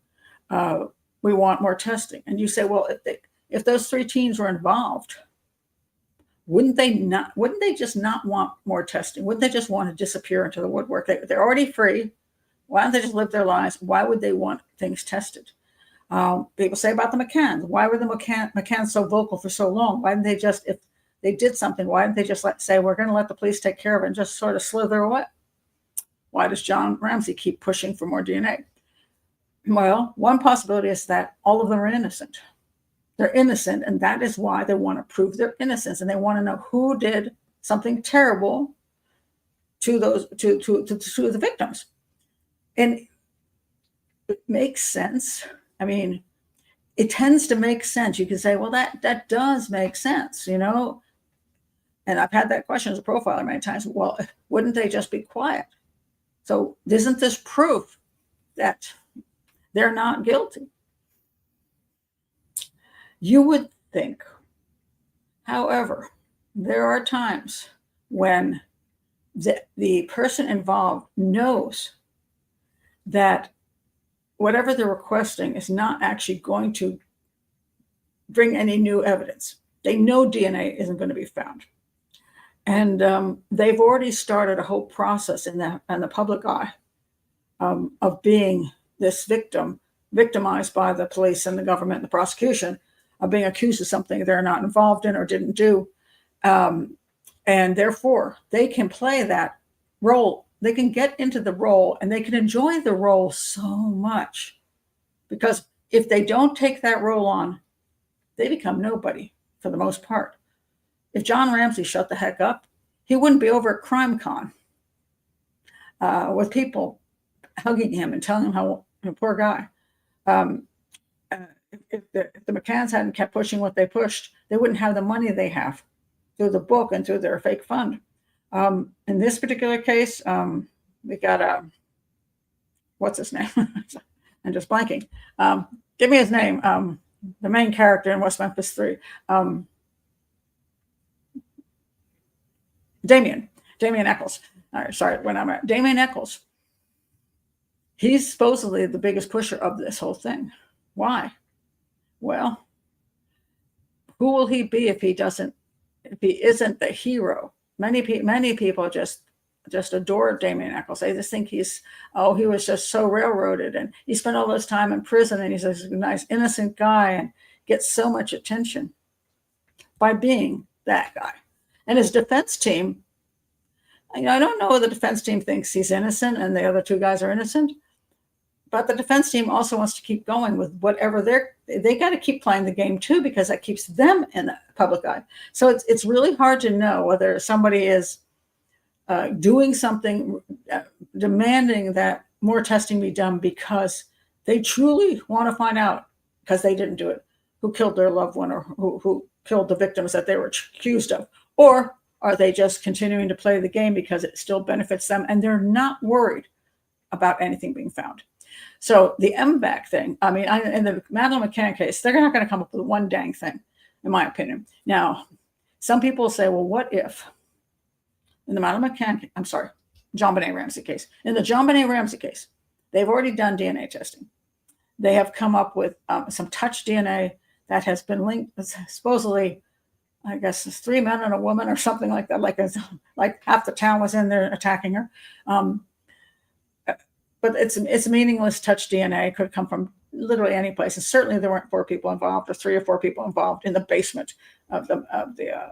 We want more testing. And you say, well, if those 3 teens were involved, wouldn't they just not want more testing? Wouldn't they just want to disappear into the woodwork? They're already free. Why don't they just live their lives? Why would they want things tested? People say about the McCanns, why were the McCanns so vocal for so long? Why didn't they just, if they did something, why didn't they just say, we're going to let the police take care of it and just sort of slither away? Why does John Ramsey keep pushing for more DNA? Well, one possibility is that all of them are innocent. They're innocent, and that is why they want to prove their innocence, and they want to know who did something terrible to the victims. And it makes sense. I mean, it tends to make sense. You can say, well, that does make sense, you know? And I've had that question as a profiler many times. Well, wouldn't they just be quiet? So isn't this proof that they're not guilty? You would think. However, there are times when the person involved knows that whatever they're requesting is not actually going to bring any new evidence. They know DNA isn't going to be found. And they've already started a whole process in the public eye of being this victimized by the police and the government and the prosecution, of being accused of something they're not involved in or didn't do. And therefore, they can play that role. They can get into the role, and they can enjoy the role so much. Because if they don't take that role on, they become nobody for the most part. If John Ramsey shut the heck up, he wouldn't be over at CrimeCon with people hugging him and telling him how poor guy. If the McCanns hadn't kept pushing what they pushed, they wouldn't have the money they have through the book and through their fake fund. In this particular case, we got what's his name? I'm just blanking. Give me his name. The main character in West Memphis 3. Damien Eccles. All right, sorry, when I'm at Damien Eccles. He's supposedly the biggest pusher of this whole thing. Why? Well, who will he be if he isn't the hero? Many people just adore Damien Eccles. They just think he was just so railroaded, and he spent all this time in prison, and he's a nice innocent guy and gets so much attention. by being that guy. And his defense team, I don't know whether the defense team thinks he's innocent and the other two guys are innocent, but the defense team also wants to keep going with whatever they got to keep playing the game too, because that keeps them in the public eye. So it's really hard to know whether somebody is doing something, demanding that more testing be done because they truly want to find out, because they didn't do it, who killed their loved one or who killed the victims that they were accused of. Or are they just continuing to play the game because it still benefits them and they're not worried about anything being found? So the M-Vac thing, I mean, in the Madeleine McCann case, they're not going to come up with one dang thing, in my opinion. Now, some people say, well, what if in the Madeleine McCann, I'm sorry, JonBenet Ramsey case. In the JonBenet Ramsey case, they've already done DNA testing. They have come up with some touch DNA that has been linked, supposedly, I guess it's 3 men and a woman or something like that, like half the town was in there attacking her. But it's meaningless touch DNA. It could come from literally any place. And certainly there weren't 4 people involved or 3 or 4 people involved in the basement of the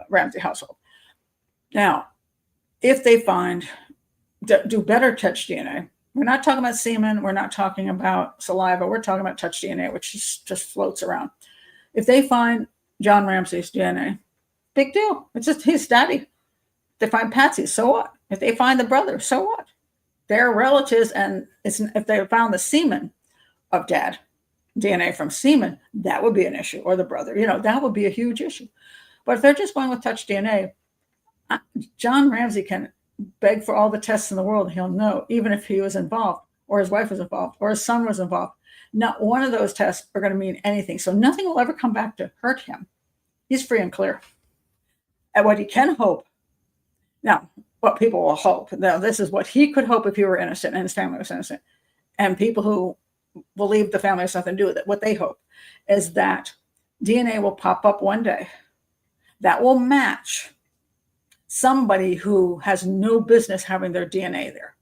Ramsey household. Now, if they do better touch DNA, we're not talking about semen, we're not talking about saliva, we're talking about touch DNA, which just floats around. If they find John Ramsey's DNA, big deal. It's just his daddy. If they find Patsy, so what? If they find the brother, so what? They're relatives, and if they found the semen of dad, DNA from semen, that would be an issue, or the brother, that would be a huge issue. But if they're just going with touch DNA, John Ramsey can beg for all the tests in the world. He'll know, even if he was involved, or his wife was involved, or his son was involved. Not one of those tests are going to mean anything. So nothing will ever come back to hurt him. He's free and clear. And what he can hope, now, what people will hope, now this is what he could hope if he were innocent and his family was innocent. And people who believe the family has nothing to do with it, what they hope is that DNA will pop up one day that will match somebody who has no business having their DNA there.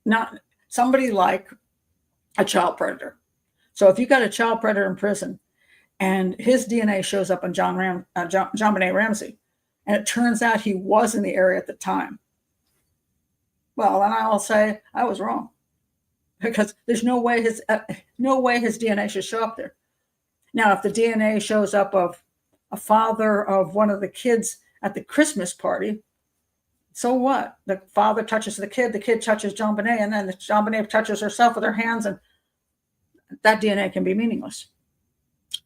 Not somebody like a child predator. So if you got a child predator in prison and his DNA shows up on JonBenet Ramsey, and it turns out he was in the area at the time, well, then I will say I was wrong, because there's no way his DNA should show up there. Now, if the DNA shows up of a father of one of the kids at the Christmas party, so what? The father touches the kid touches JonBenet, and then the JonBenet touches herself with her hands, and that DNA can be meaningless.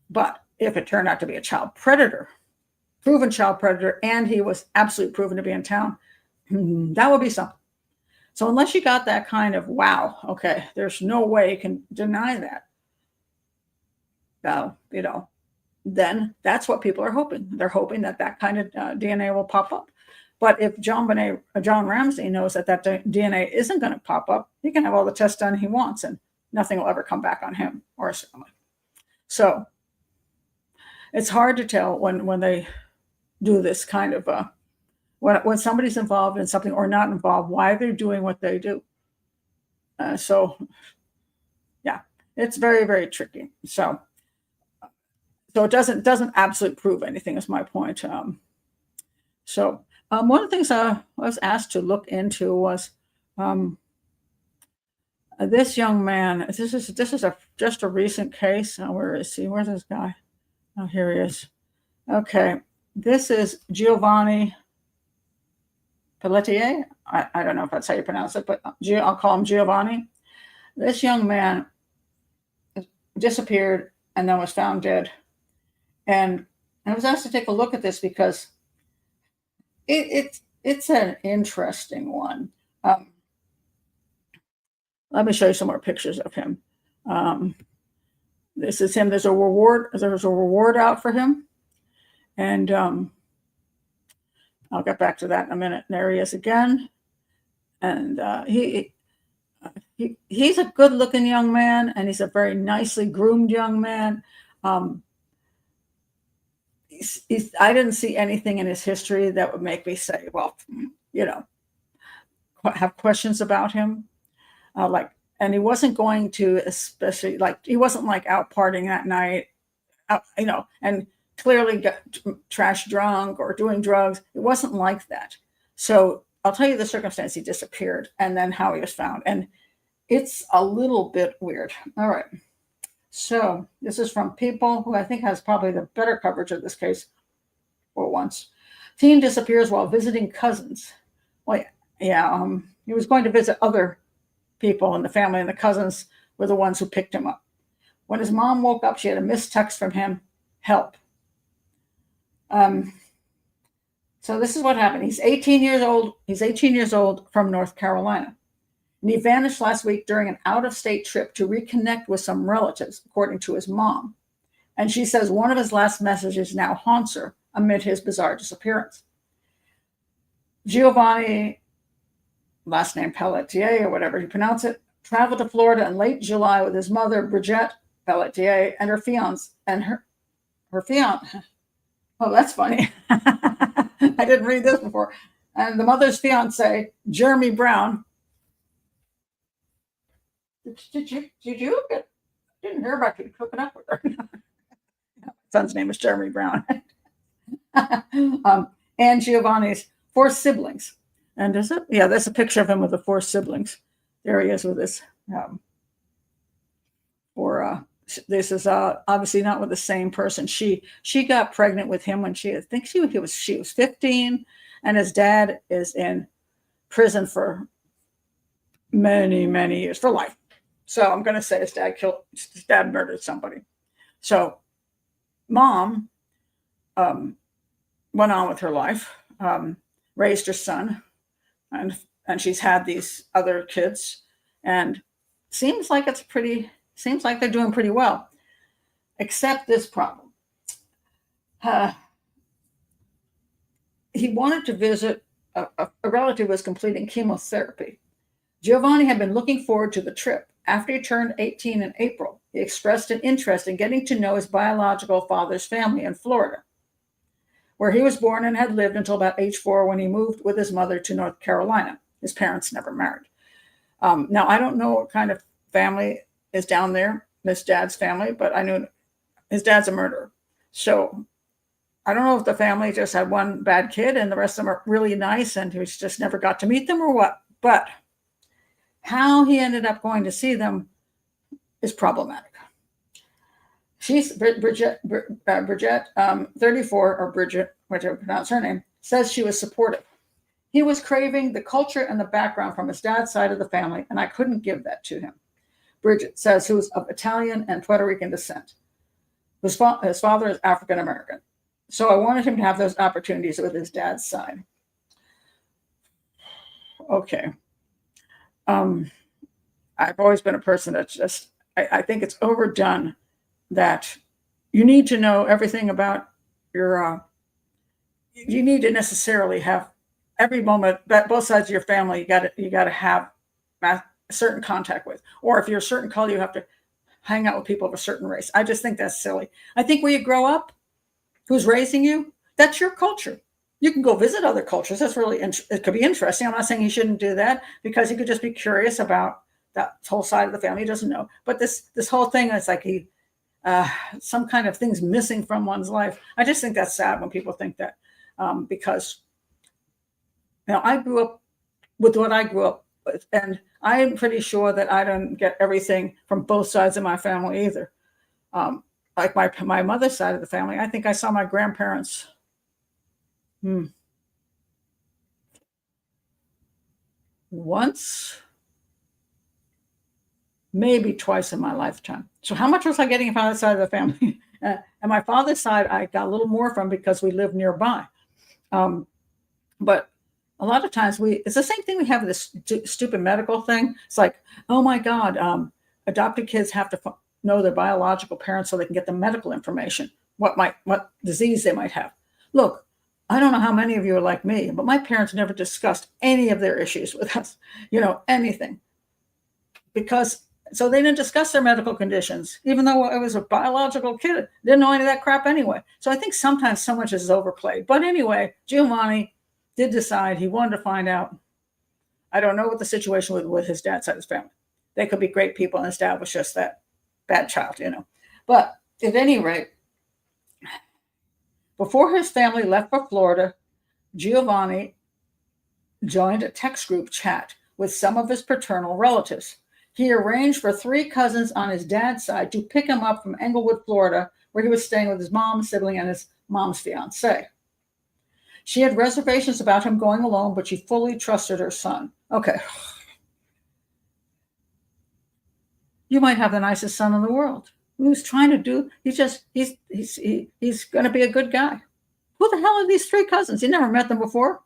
But if it turned out to be a child predator, proven child predator, and he was absolutely proven to be in town, that would be something. So unless you got that kind of, wow, okay, there's no way you can deny that, then that's what people are hoping. They're hoping that kind of DNA will pop up. But if John Ramsey knows that DNA isn't going to pop up, he can have all the tests done he wants, and nothing will ever come back on him or his family. So it's hard to tell when they do this kind of when somebody's involved in something or not involved, why they're doing what they do. So yeah, it's very, very tricky. So it doesn't absolutely prove anything, is my point. One of the things I was asked to look into was this young man. This is just a recent case. Where is he? Where's this guy? Oh, here he is. Okay, this is Giovanni Pelletier. I don't know if that's how you pronounce it, but I'll call him Giovanni. This young man disappeared and then was found dead. And I was asked to take a look at this because it's an interesting one. Let me show you some more pictures of him. This is him. There's a reward out for him, and I'll get back to that in a minute. There he is again, and he's a good-looking young man, and he's a very nicely groomed young man. I didn't see anything in his history that would make me say, well, have questions about him. And he wasn't going to, especially he wasn't out partying that night, and clearly got trash drunk or doing drugs. It wasn't like that. So I'll tell you the circumstance he disappeared and then how he was found. And it's a little bit weird. All right. So this is from People, who I think has probably the better coverage of this case for once. Teen disappears while visiting cousins. Well, yeah, he was going to visit other people in the family, and the cousins were the ones who picked him up. When his mom woke up, she had a missed text from him, help. So this is what happened. He's 18 years old. He's 18 years old from North Carolina. And he vanished last week during an out-of-state trip to reconnect with some relatives, according to his mom. And she says one of his last messages now haunts her amid his bizarre disappearance. Giovanni, last name Pelletier, or whatever you pronounce it, traveled to Florida in late July with his mother, Bridget Pelletier, and her fiance, oh, that's funny. I didn't read this before. And the mother's fiance, Jeremy Brown. Did you didn't hear about you hooking up with her. My son's name is Jeremy Brown. And Giovanni's 4 siblings. And is it? Yeah, there's a picture of him with the 4 siblings. There he is with his this is obviously not with the same person. She got pregnant with him when she was 15, and his dad is in prison for many, many years, for life. So I'm going to say his dad murdered somebody. So mom went on with her life, raised her son, and she's had these other kids, and seems like they're doing pretty well, except this problem. He wanted to visit a relative who was completing chemotherapy. Giovanni had been looking forward to the trip. After he turned 18 in April, he expressed an interest in getting to know his biological father's family in Florida, where he was born and had lived until about age 4 when he moved with his mother to North Carolina. His parents never married. Now, I don't know what kind of family is down there, his dad's family, but I knew his dad's a murderer. So I don't know if the family just had one bad kid and the rest of them are really nice and he just never got to meet them or what. But how he ended up going to see them is problematic. She's Bridget, 34, or Bridget, whichever you pronounce her name, says she was supportive. He was craving the culture and the background from his dad's side of the family, and I couldn't give that to him. Bridget says he was of Italian and Puerto Rican descent. His father is African American. So I wanted him to have those opportunities with his dad's side. Okay. I've always been a person that's just, I think it's overdone that you need to know everything about your, you need to necessarily have every moment that both sides of your family, you got to have a certain contact with, or if you're a certain color, you have to hang out with people of a certain race. I just think that's silly. I think where you grow up, who's raising you, that's your culture. You can go visit other cultures. That's really, it could be interesting. I'm not saying he shouldn't do that because he could just be curious about that whole side of the family. He doesn't know. But this whole thing is like some kind of thing's missing from one's life. I just think that's sad when people think that because I grew up with what I grew up with, and I'm pretty sure that I don't get everything from both sides of my family either. Like my mother's side of the family, I think I saw my grandparents once, maybe twice in my lifetime. So how much was I getting from that side of the family? And my father's side, I got a little more from because we lived nearby. But a lot of times it's the same thing. We have this stupid medical thing. It's like, oh my God, adopted kids have to know their biological parents so they can get the medical information, what disease they might have. Look, I don't know how many of you are like me, but my parents never discussed any of their issues with us, anything. So they didn't discuss their medical conditions, even though it was a biological kid. Didn't know any of that crap anyway. So I think sometimes so much is overplayed. But anyway, Giovanni did decide he wanted to find out. I don't know what the situation with his dad's side of his family. They could be great people and his dad was just that bad child, But at any rate, Before his family left for Florida, Giovanni joined a text group chat with some of his paternal relatives. He arranged for 3 cousins on his dad's side to pick him up from Englewood, Florida, where he was staying with his mom's sibling and his mom's fiance. She had reservations about him going alone, but she fully trusted her son. Okay. You might have the nicest son in the world. Who's trying to do, he's going to be a good guy. Who the hell are these 3 cousins? You never met them before?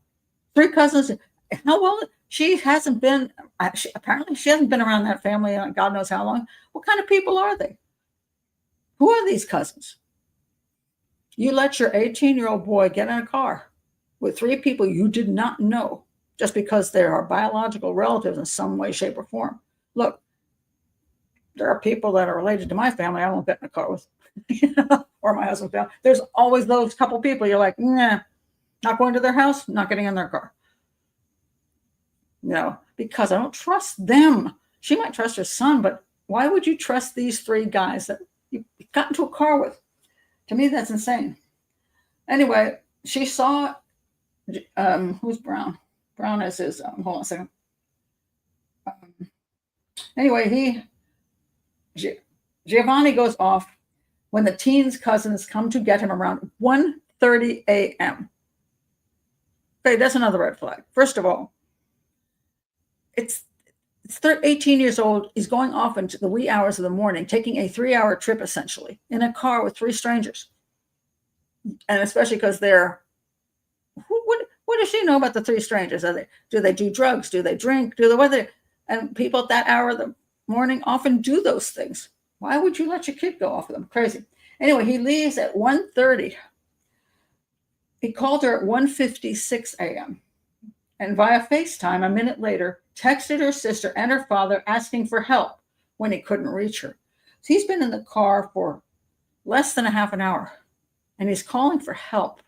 3 cousins. How well? She hasn't been, apparently she hasn't been around that family God knows how long. What kind of people are they? Who are these cousins? You let your 18-year-old boy get in a car with 3 people you did not know just because they are biological relatives in some way, shape, or form. Look, there are people that are related to my family I won't get in a car with, or my husband's family. There's always those couple people you're like, nah, not going to their house, not getting in their car. No, because I don't trust them. She might trust her son, but why would you trust these 3 guys that you got into a car with? To me, that's insane. Anyway, she saw, who's Brown? Brown is his, hold on a second. Anyway, Giovanni goes off when the teens' cousins come to get him around 1:30 a.m. Okay, that's another red flag. First of all, it's 18 years old. He's going off into the wee hours of the morning, taking a 3-hour trip, essentially, in a car with 3 strangers. And especially because they're, what does she know about the 3 strangers? Do they do drugs? Do they drink? And people at that hour of the morning often do those things. Why would you let your kid go off with them? Crazy. Anyway, he leaves at 1:30. He called her at 1:56 a.m. and via FaceTime a minute later texted her sister and her father asking for help when he couldn't reach her. So he's been in the car for less than a half an hour and he's calling for help.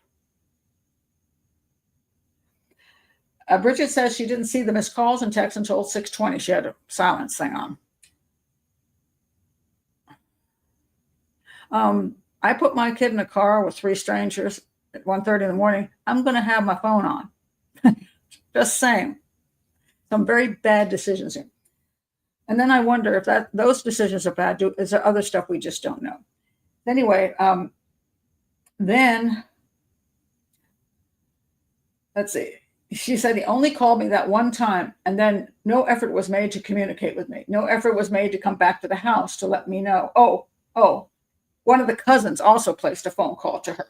Bridget says she didn't see the missed calls and texts until 6:20. She had a silence thing on. I put my kid in a car with 3 strangers at 1:30 in the morning. I'm going to have my phone on. Just saying. Some very bad decisions here. And then I wonder if those decisions are bad. Is there other stuff we just don't know? Anyway, then let's see. She said he only called me that one time, and then no effort was made to communicate with me. No effort was made to come back to the house to let me know. Oh, one of the cousins also placed a phone call to her.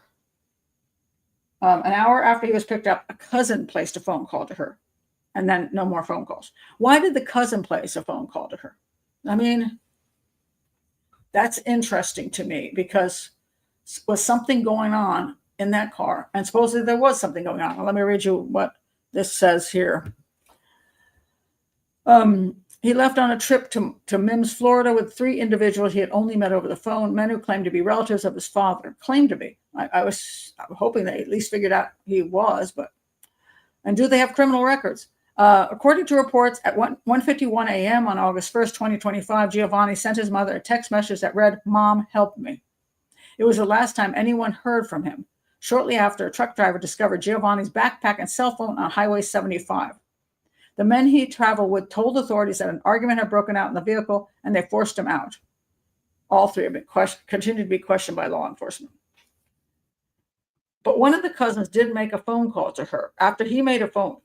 An hour after he was picked up, a cousin placed a phone call to her, and then no more phone calls. Why did the cousin place a phone call to her? I mean, that's interesting to me because was something going on in that car, and supposedly there was something going on. Let me read you what this says here. He left on a trip to Mims, Florida with 3 individuals he had only met over the phone, men who claimed to be relatives of his father. Claimed to be. I was hoping they at least figured out he was, but. And do they have criminal records? According to reports, at 1:51 a.m. on August 1st, 2025, Giovanni sent his mother a text message that read, "Mom, help me." It was the last time anyone heard from him. Shortly after, a truck driver discovered Giovanni's backpack and cell phone on Highway 75. The men he traveled with told authorities that an argument had broken out in the vehicle, and they forced him out. All 3 have been continued to be questioned by law enforcement. But one of the cousins did make a phone call to her after he made a phone.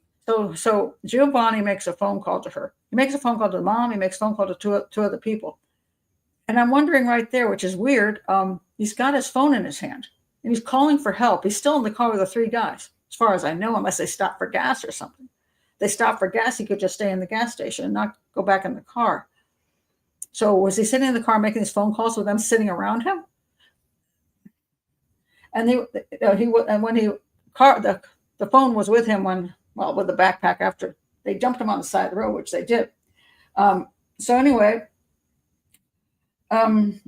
So Giovanni makes a phone call to her. He makes a phone call to the mom. He makes a phone call to 2 other people. And I'm wondering right there, which is weird, he's got his phone in his hand, and he's calling for help. He's still in the car with the 3 guys, as far as I know, unless they stop for gas or something. They stop for gas, he could just stay in the gas station and not go back in the car. So was he sitting in the car making these phone calls with them sitting around him? And the phone was with him with the backpack after they dumped him on the side of the road, which they did. So anyway, then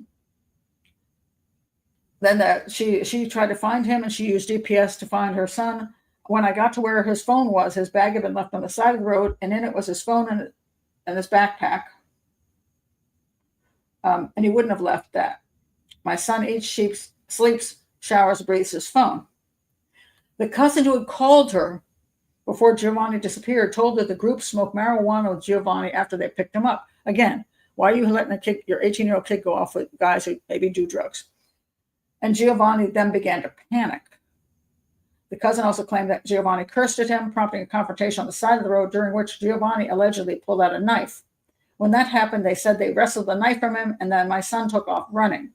she tried to find him, and she used GPS to find her son. When I got to where his phone was, his bag had been left on the side of the road, and in it was his phone and his backpack. And he wouldn't have left that. My son eats, sleeps showers, breathes his phone. The cousin who had called her before Giovanni disappeared told her the group smoked marijuana with Giovanni after they picked him up. Again, why are you letting your 18-year-old kid go off with guys who maybe do drugs? And Giovanni then began to panic. The cousin also claimed that Giovanni cursed at him, prompting a confrontation on the side of the road, during which Giovanni allegedly pulled out a knife. When that happened, they said they wrestled the knife from him, and then my son took off running.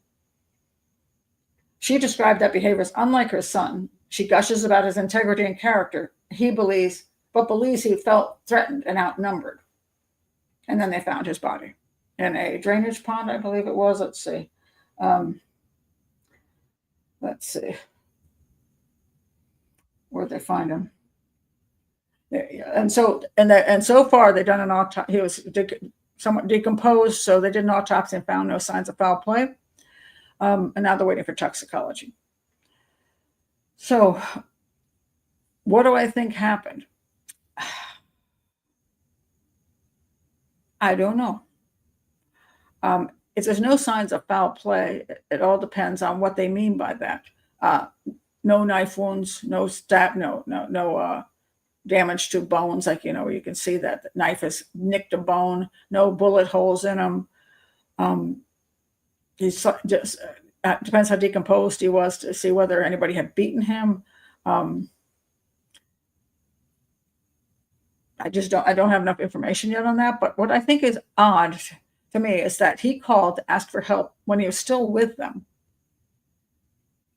She described that behavior as unlike her son. She gushes about his integrity and character. He believes he felt threatened and outnumbered. And then they found his body in a drainage pond, I believe it was. Let's see. Where'd they find him? And so far they've done an autopsy. He was somewhat decomposed, so they did an autopsy and found no signs of foul play. And now they're waiting for toxicology. So what do I think happened? I don't know. If there's no signs of foul play, it all depends on what they mean by that. No knife wounds, no damage to bones, like, you can see that the knife has nicked a bone, no bullet holes in him. He's just depends how decomposed he was to see whether anybody had beaten him. I don't have enough information yet on that. But what I think is odd to me is that he called to ask for help when he was still with them.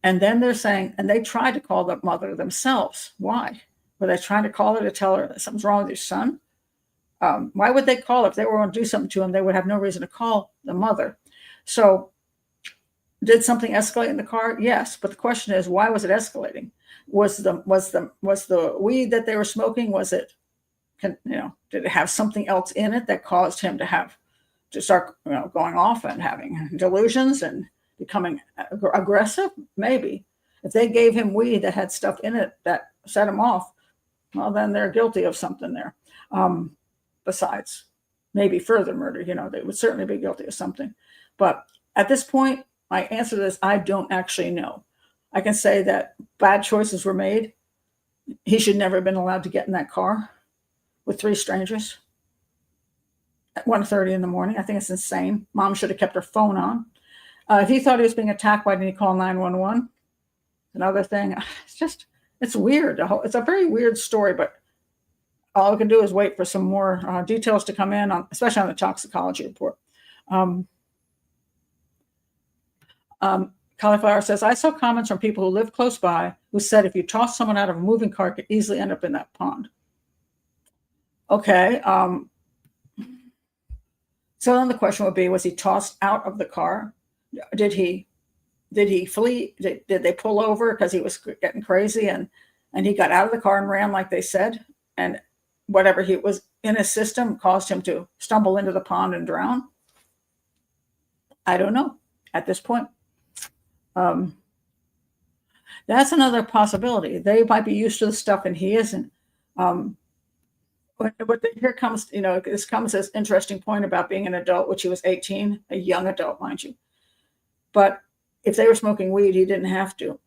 And then they're saying, and they tried to call the mother themselves. Why? Were they trying to call her to tell her that something's wrong with your son? Why would they call her? If they were going to do something to him, they would have no reason to call the mother. So did something escalate in the car? Yes. But the question is, why was it escalating? Was the weed that they were smoking, did it have something else in it that caused him to start going off and having delusions and becoming aggressive? Maybe. If they gave him weed that had stuff in it that set him off, well, then they're guilty of something there. Besides maybe further murder, they would certainly be guilty of something. But at this point, my answer to this, I don't actually know. I can say that bad choices were made. He should never have been allowed to get in that car with 3 strangers at 1:30 in the morning. I think it's insane. Mom should have kept her phone on. If he thought he was being attacked, why didn't he call 911? Another thing. It's weird. It's a very weird story, but all we can do is wait for some more details to come in, especially on the toxicology report. Cauliflower says, I saw comments from people who live close by who said if you toss someone out of a moving car, it could easily end up in that pond. Okay. So then the question would be, was he tossed out of the car? Did he flee? Did they pull over because he was getting crazy and he got out of the car and ran like they said? And whatever he was in his system caused him to stumble into the pond and drown? I don't know at this point. That's another possibility. They might be used to the stuff and he isn't. But here comes, this comes this interesting point about being an adult, which he was 18, a young adult, mind you. But if they were smoking weed, he didn't have to.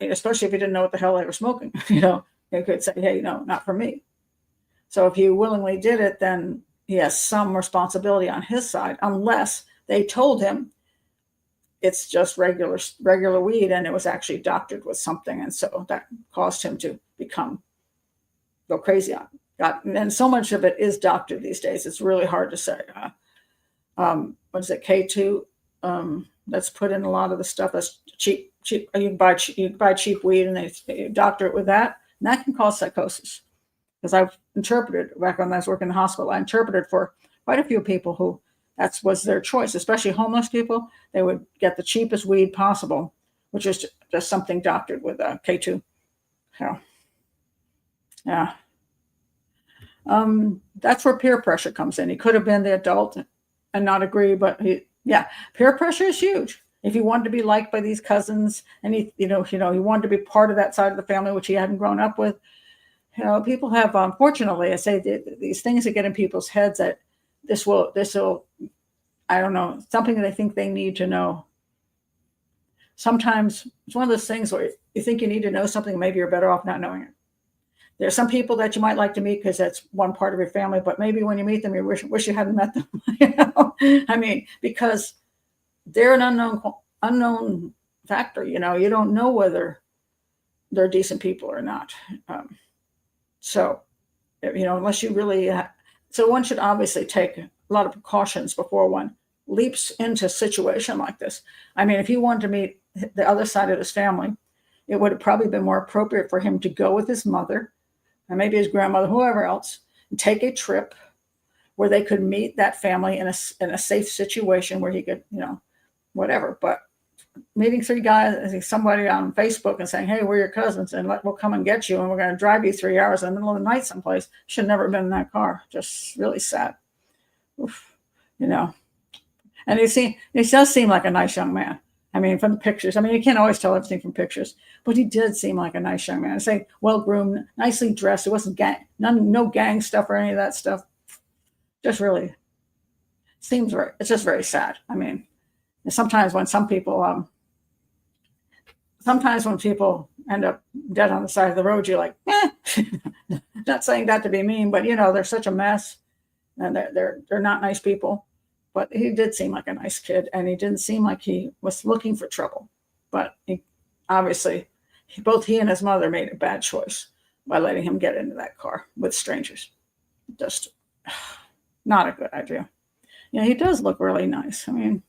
Especially if he didn't know what the hell they were smoking. They could say, hey, no, not for me. So if he willingly did it, then he has some responsibility on his side, unless they told him it's just regular weed and it was actually doctored with something. And so that caused him to go crazy on it. And so much of it is doctored these days. It's really hard to say. What is it, K2? That's put in a lot of the stuff that's cheap. You can buy cheap weed and they doctor it with that. And that can cause psychosis. Because I've interpreted, back when I was working in the hospital, I interpreted for quite a few people who that was their choice, especially homeless people. They would get the cheapest weed possible, which is just something doctored with K2. So, yeah. That's where peer pressure comes in. He could have been the adult and not agree, but peer pressure is huge. If he wanted to be liked by these cousins and he wanted to be part of that side of the family, which he hadn't grown up with, people have, unfortunately, I say these things that get in people's heads that this will, I don't know, something that they think they need to know. sometimes it's one of those things where you think you need to know something, maybe you're better off not knowing it. There's some people that you might like to meet because that's one part of your family, but maybe when you meet them, you wish you hadn't met them. I mean, because they're an unknown factor. You don't know whether they're decent people or not. So, unless you really, so one should obviously take a lot of precautions before one leaps into a situation like this. I mean, if he wanted to meet the other side of his family, it would have probably been more appropriate for him to go with his mother and maybe his grandmother, whoever else, and take a trip where they could meet that family in a safe situation where he could, whatever. But meeting three guys, somebody on Facebook and saying, hey, we're your cousins and we'll come and get you and we're going to drive you 3 hours in the middle of the night someplace. Should never have been in that car. Just really sad. Oof, And he does seem like a nice young man. I mean, from the pictures. I mean, you can't always tell everything from pictures, but he did seem like a nice young man. I say, well-groomed, nicely dressed. It wasn't no gang stuff or any of that stuff. Just really it's just very sad. I mean, sometimes when people end up dead on the side of the road, you're like, not saying that to be mean, but they're such a mess and they're not nice people. But he did seem like a nice kid, and he didn't seem like he was looking for trouble. But obviously, both he and his mother made a bad choice by letting him get into that car with strangers. Just not a good idea. He does look really nice. I mean,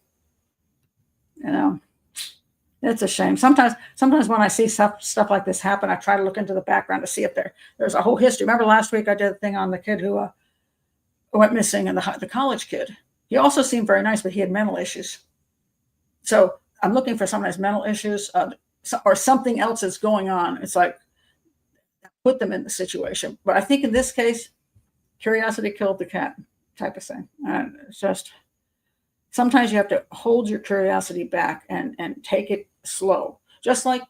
it's a shame. Sometimes when I see stuff like this happen, I try to look into the background to see if there's a whole history. Remember last week I did a thing on the kid who went missing, and the college kid. He also seemed very nice, but he had mental issues. So I'm looking for someone who has mental issues or something else is going on. It's like, put them in the situation. But I think in this case, curiosity killed the cat type of thing. And it's just, sometimes you have to hold your curiosity back and take it slow. Just like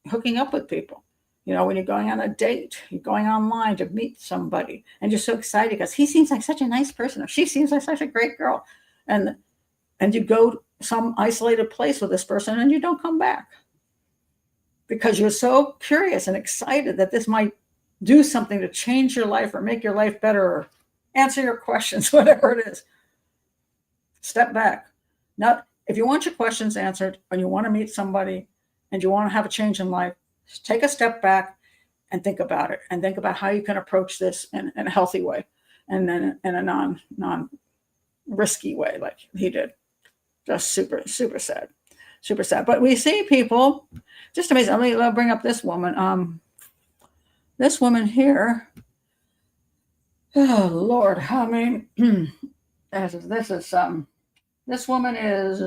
hooking up with people. When you're going on a date, you're going online to meet somebody, and you're so excited because he seems like such a nice person, or she seems like such a great girl, and you go to some isolated place with this person, and you don't come back because you're so curious and excited that this might do something to change your life or make your life better or answer your questions, whatever it is. Step back. Now, if you want your questions answered, and you want to meet somebody, and you want to have a change in life, take a step back and think about it, and think about how you can approach this in a healthy way, and then in a non-risky way, like he did. Just super, super sad, super sad. But we see people, just amazing. Let me bring up this woman. This woman here. Oh Lord, I mean, this woman is.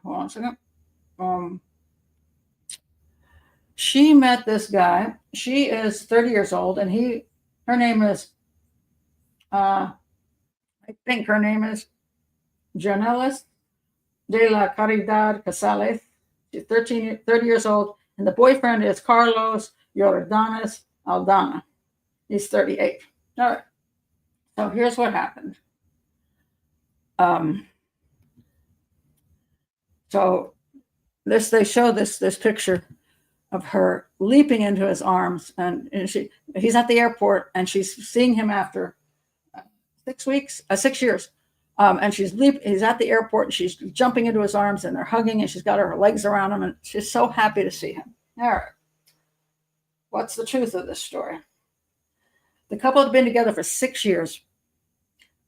Hold on a second. She met this guy. She is 30 years old, and her name is, I think her name is Yannelis de la Caridad Casales. She's 30 years old, and the boyfriend is Carlos Jordanes Aldana. He's 38. All right. So here's what happened. So they show this picture of her leaping into his arms, and he's at the airport, and she's seeing him after 6 years, and he's at the airport, and she's jumping into his arms, and they're hugging, and she's got her legs around him, and she's so happy to see him. All right, what's the truth of this story? The couple had been together for 6 years,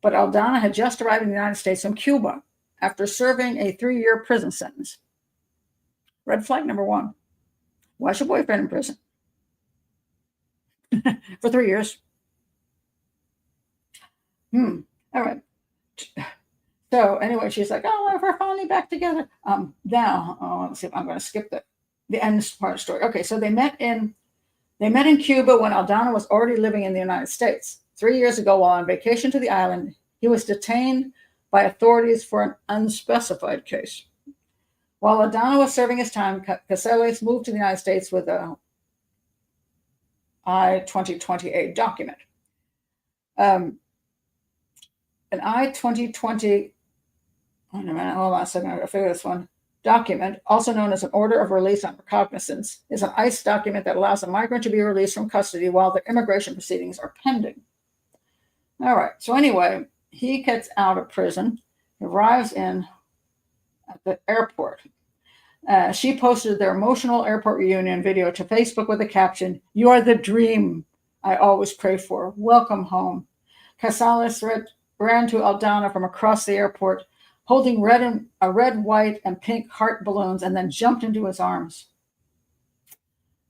but Aldana had just arrived in the United States from Cuba after serving a 3-year prison sentence. Red flag number one. Why's your boyfriend in prison? For 3 years. All right. So anyway, she's like, oh, we're finally back together. Now, let's see if I'm going to skip the end part of the story. Okay, so they met in Cuba when Aldana was already living in the United States. 3 years ago, while on vacation to the island, he was detained by authorities for an unspecified case. While Aldana was serving his time, Casales moved to the United States with a I-2020 document. An I-2020, wait a minute, hold on a second, I gotta figure this one. document, also known as an order of release on recognizance, is an ICE document that allows a migrant to be released from custody while their immigration proceedings are pending. All right. So anyway, he gets out of prison, arrives in at the airport. She posted their emotional airport reunion video to Facebook with a caption, "You are the dream I always pray for. Welcome home." Casales ran to Aldana from across the airport, holding red, white, and pink heart balloons, and then jumped into his arms.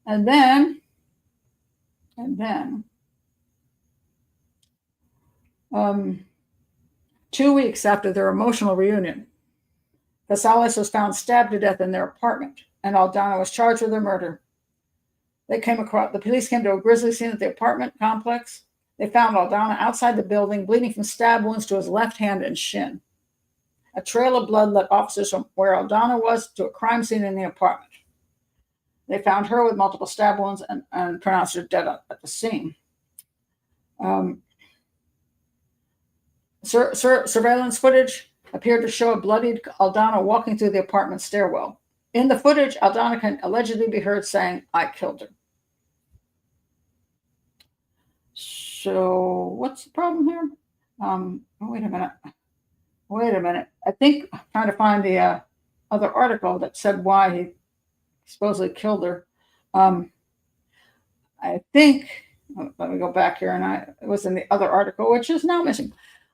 And then, 2 weeks after their emotional reunion, Casales was found stabbed to death in their apartment, and Aldana was charged with their murder. The police came to a grisly scene at the apartment complex. They found Aldana outside the building, bleeding from stab wounds to his left hand and shin. A trail of blood led officers from where Aldana was to a crime scene in the apartment. They found her with multiple stab wounds and pronounced her dead at the scene. Surveillance footage appeared to show a bloodied Aldana walking through the apartment stairwell. In the footage, Aldana can allegedly be heard saying, "I killed her." So what's the problem here? Wait a minute. I think I'm trying to find the other article that said why he supposedly killed her. I think, let me go back here, and it was in the other article, which is now missing.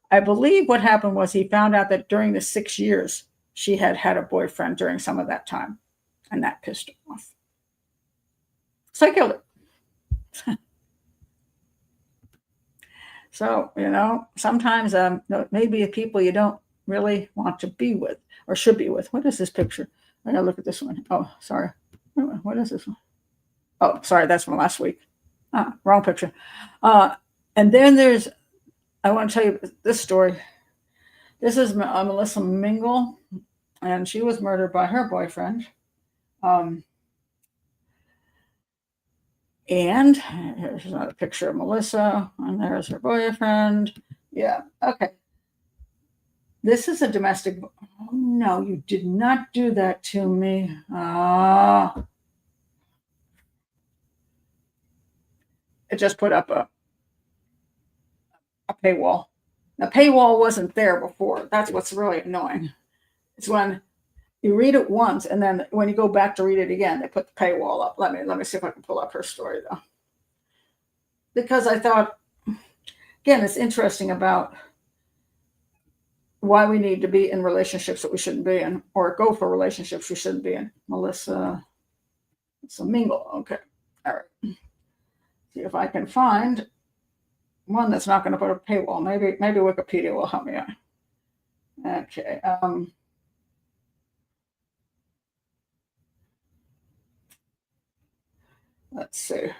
I believe what happened was he found out that during the 6 years, she had had a boyfriend during some of that time, and that pissed him off. So I killed her. So, sometimes maybe people you don't really want to be with or should be with. What is this picture? I gotta look at this one. Oh, sorry. What is this one? Oh, sorry, that's from last week. Wrong picture. And then I want to tell you this story. This is Melissa Mingle, and she was murdered by her boyfriend. And here's another picture of Melissa, and there's her boyfriend. Yeah, okay. This is a domestic. Oh, no, you did not do that to me. It just put up a paywall. The paywall wasn't there before. That's what's really annoying. It's when you read it once, and then when you go back to read it again, they put the paywall up. Let me see if I can pull up her story, though. Because I thought, again, it's interesting about why we need to be in relationships that we shouldn't be in, or go for relationships we shouldn't be in. Melissa Mingle. Okay. All right. See if I can find one that's not going to put a paywall. Maybe Wikipedia will help me out. Okay. Let's see.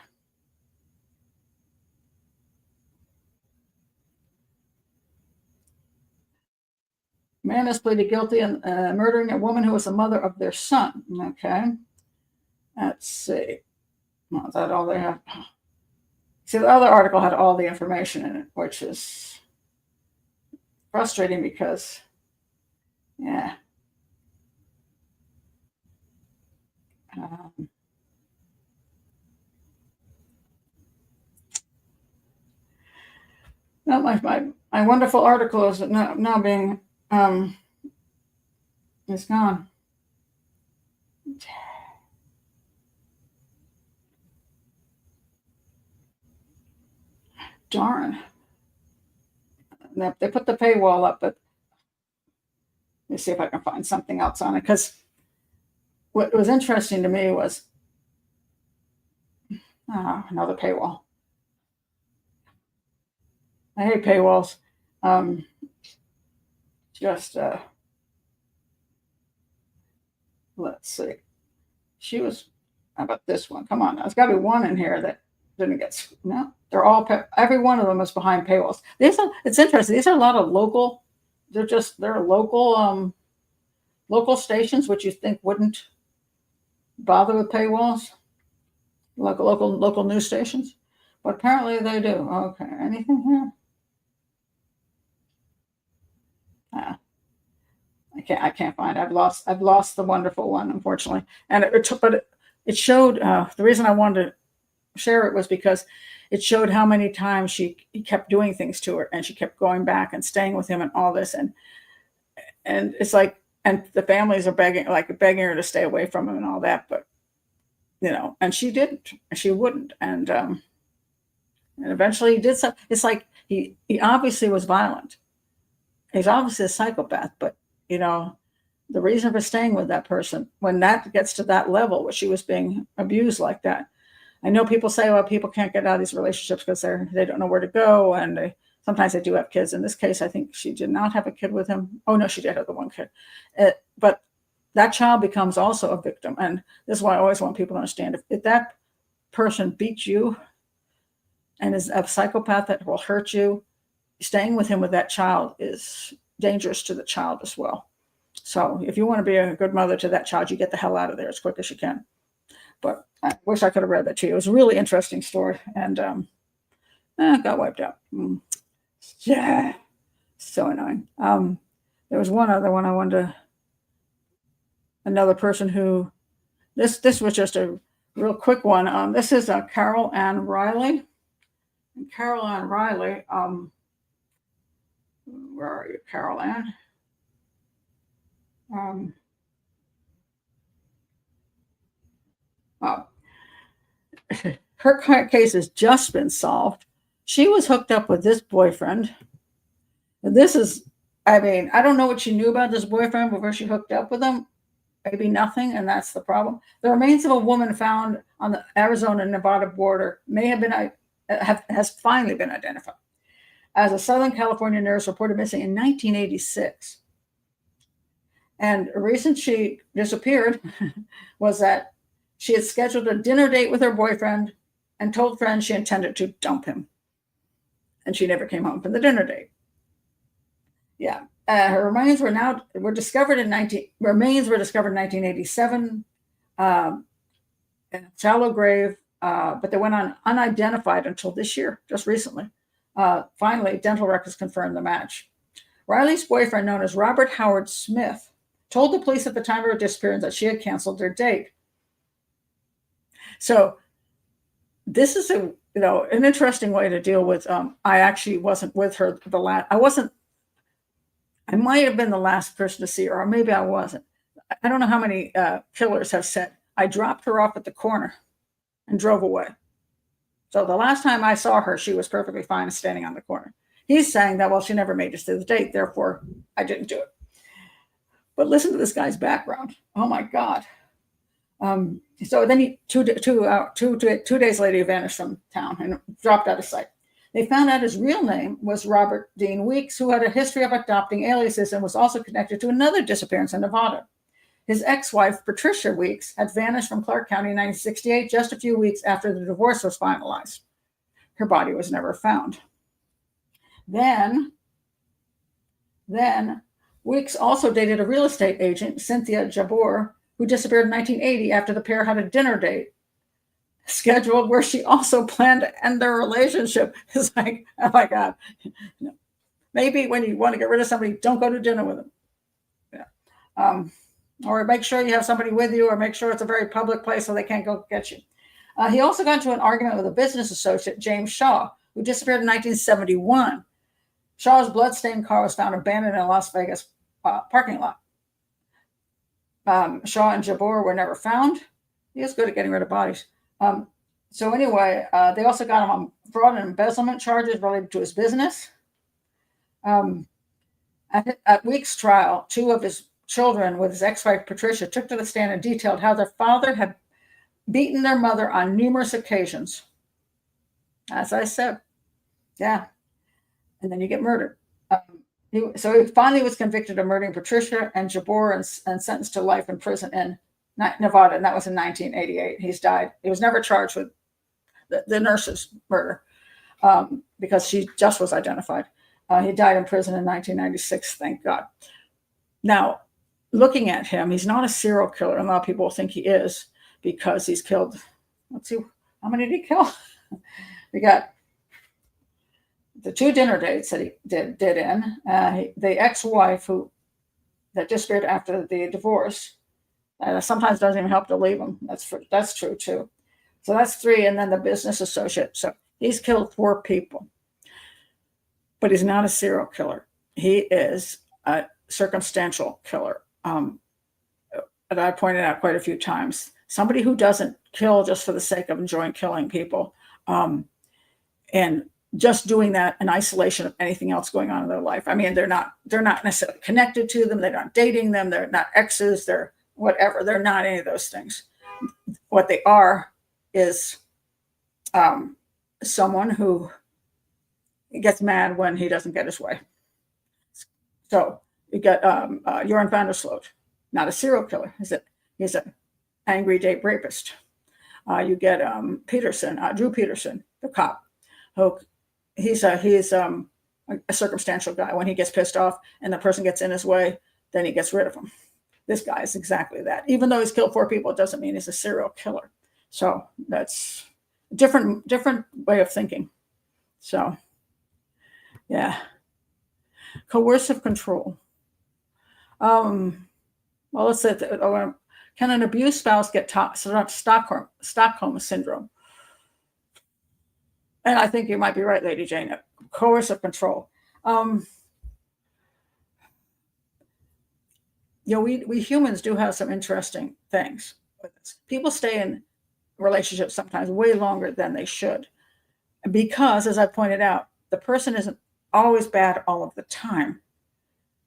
Man has pleaded guilty in murdering a woman who was the mother of their son. Okay. Let's see. Well, is that all they have? See, the other article had all the information in it, which is frustrating because, yeah. Well, my wonderful article is now being it's gone. Darn. They put the paywall up, but let me see if I can find something else on it. Because what was interesting to me was another paywall. I hate paywalls. Let's see. How about this one? Come on, there's got to be one in here that didn't get. No, they're all. Every one of them is behind paywalls. It's interesting. These are a lot of local. They're local stations, which you think wouldn't bother with paywalls, like local news stations, but apparently they do. Okay, anything here? I can't find it. I've lost the wonderful one, unfortunately. And it showed, the reason I wanted to share it was because it showed how many times he kept doing things to her, and she kept going back and staying with him and all this. And it's like, and the families are begging her to stay away from him and all that, but and she didn't, she wouldn't. And eventually he did something. It's like, he obviously was violent. He's obviously a psychopath, but the reason for staying with that person, when that gets to that level, where she was being abused like that. I know people say, well, people can't get out of these relationships because they don't know where to go, and sometimes they do have kids. In this case, I think she did not have a kid with him. Oh no, she did have the one kid, but that child becomes also a victim. And this is why I always want people to understand: if that person beats you and is a psychopath that will hurt you, staying with him with that child is dangerous to the child as well. So if you want to be a good mother to that child, you get the hell out of there as quick as you can. But I wish I could have read that to you. It was a really interesting story, and got wiped out. Yeah, so annoying. There was one other one I wanted to. Another person who, this was just a real quick one. This is Carol Ann Riley. And Carol Ann Riley, where are you, Carol Ann? Her case has just been solved. She was hooked up with this boyfriend. And this is, I don't know what she knew about this boyfriend before she hooked up with him. Maybe nothing, and that's the problem. The remains of a woman found on the Arizona-Nevada border has finally been identified as a Southern California nurse reported missing in 1986. And the reason she disappeared was that she had scheduled a dinner date with her boyfriend and told friends she intended to dump him. And she never came home from the dinner date. Yeah. Her remains were discovered in 1987 in a shallow grave, but they went on unidentified until this year, just recently. Finally, dental records confirmed the match. Riley's boyfriend, known as Robert Howard Smith, told the police at the time of her disappearance that she had canceled their date. So this is an interesting way to deal with. I actually wasn't with her I might have been the last person to see her, or maybe I wasn't. I don't know how many killers have said, I dropped her off at the corner and drove away. So the last time I saw her, she was perfectly fine standing on the corner. He's saying that, well, she never made it to the date, therefore I didn't do it. But listen to this guy's background. Oh my God. So then two days later, he vanished from town and dropped out of sight. They found out his real name was Robert Dean Weeks, who had a history of adopting aliases and was also connected to another disappearance in Nevada. His ex-wife, Patricia Weeks, had vanished from Clark County in 1968, just a few weeks after the divorce was finalized. Her body was never found. Then Weeks also dated a real estate agent, Cynthia Jabor, who disappeared in 1980 after the pair had a dinner date scheduled where she also planned to end their relationship. It's like, oh my God. Maybe when you want to get rid of somebody, don't go to dinner with them. Yeah. Or make sure you have somebody with you, or make sure it's a very public place so they can't go get you. He also got into an argument with a business associate, James Shaw, who disappeared in 1971. Shaw's bloodstained car was found abandoned in a Las Vegas parking lot. Shaw and Jabor were never found. He was good at getting rid of bodies. So anyway, they also got him on fraud and embezzlement charges related to his business. At Weeks' trial, two of his children with his ex-wife Patricia took to the stand and detailed how their father had beaten their mother on numerous occasions. As I said, yeah. And then you get murdered. So he finally was convicted of murdering Patricia and Jabor and sentenced to life in prison in Nevada, and that was in 1988. He's died. He was never charged with the nurse's murder because she just was identified. He died in prison in 1996, thank God. Now, looking at him, he's not a serial killer. A lot of people think he is because he's killed, let's see, how many did he kill? We got the two dinner dates that he did in. The ex-wife, who that disappeared after the divorce. Sometimes doesn't even help to leave them. That's true too. So that's 3, and then the business associate. So he's killed 4 people, but he's not a serial killer. He is a circumstantial killer. That I pointed out quite a few times. Somebody who doesn't kill just for the sake of enjoying killing people, and just doing that in isolation of anything else going on in their life. I mean, they're not necessarily connected to them. They're not dating them. They're not exes. They're whatever. They're not any of those things. What they are is someone who gets mad when he doesn't get his way. So you get Joran van der Sloot, not a serial killer. He's an angry date rapist. You get Peterson, Drew Peterson, the cop, who he's a circumstantial guy. When he gets pissed off and the person gets in his way, then he gets rid of them. This guy is exactly that. Even though he's killed 4 people, it doesn't mean he's a serial killer. So that's a different way of thinking. So, yeah. Coercive control. Well, let's say, can an abused spouse get Stockholm syndrome? And I think you might be right, Lady Jane. Coercive control. We humans do have some interesting things. People stay in relationships sometimes way longer than they should, because, as I pointed out, the person isn't always bad all of the time.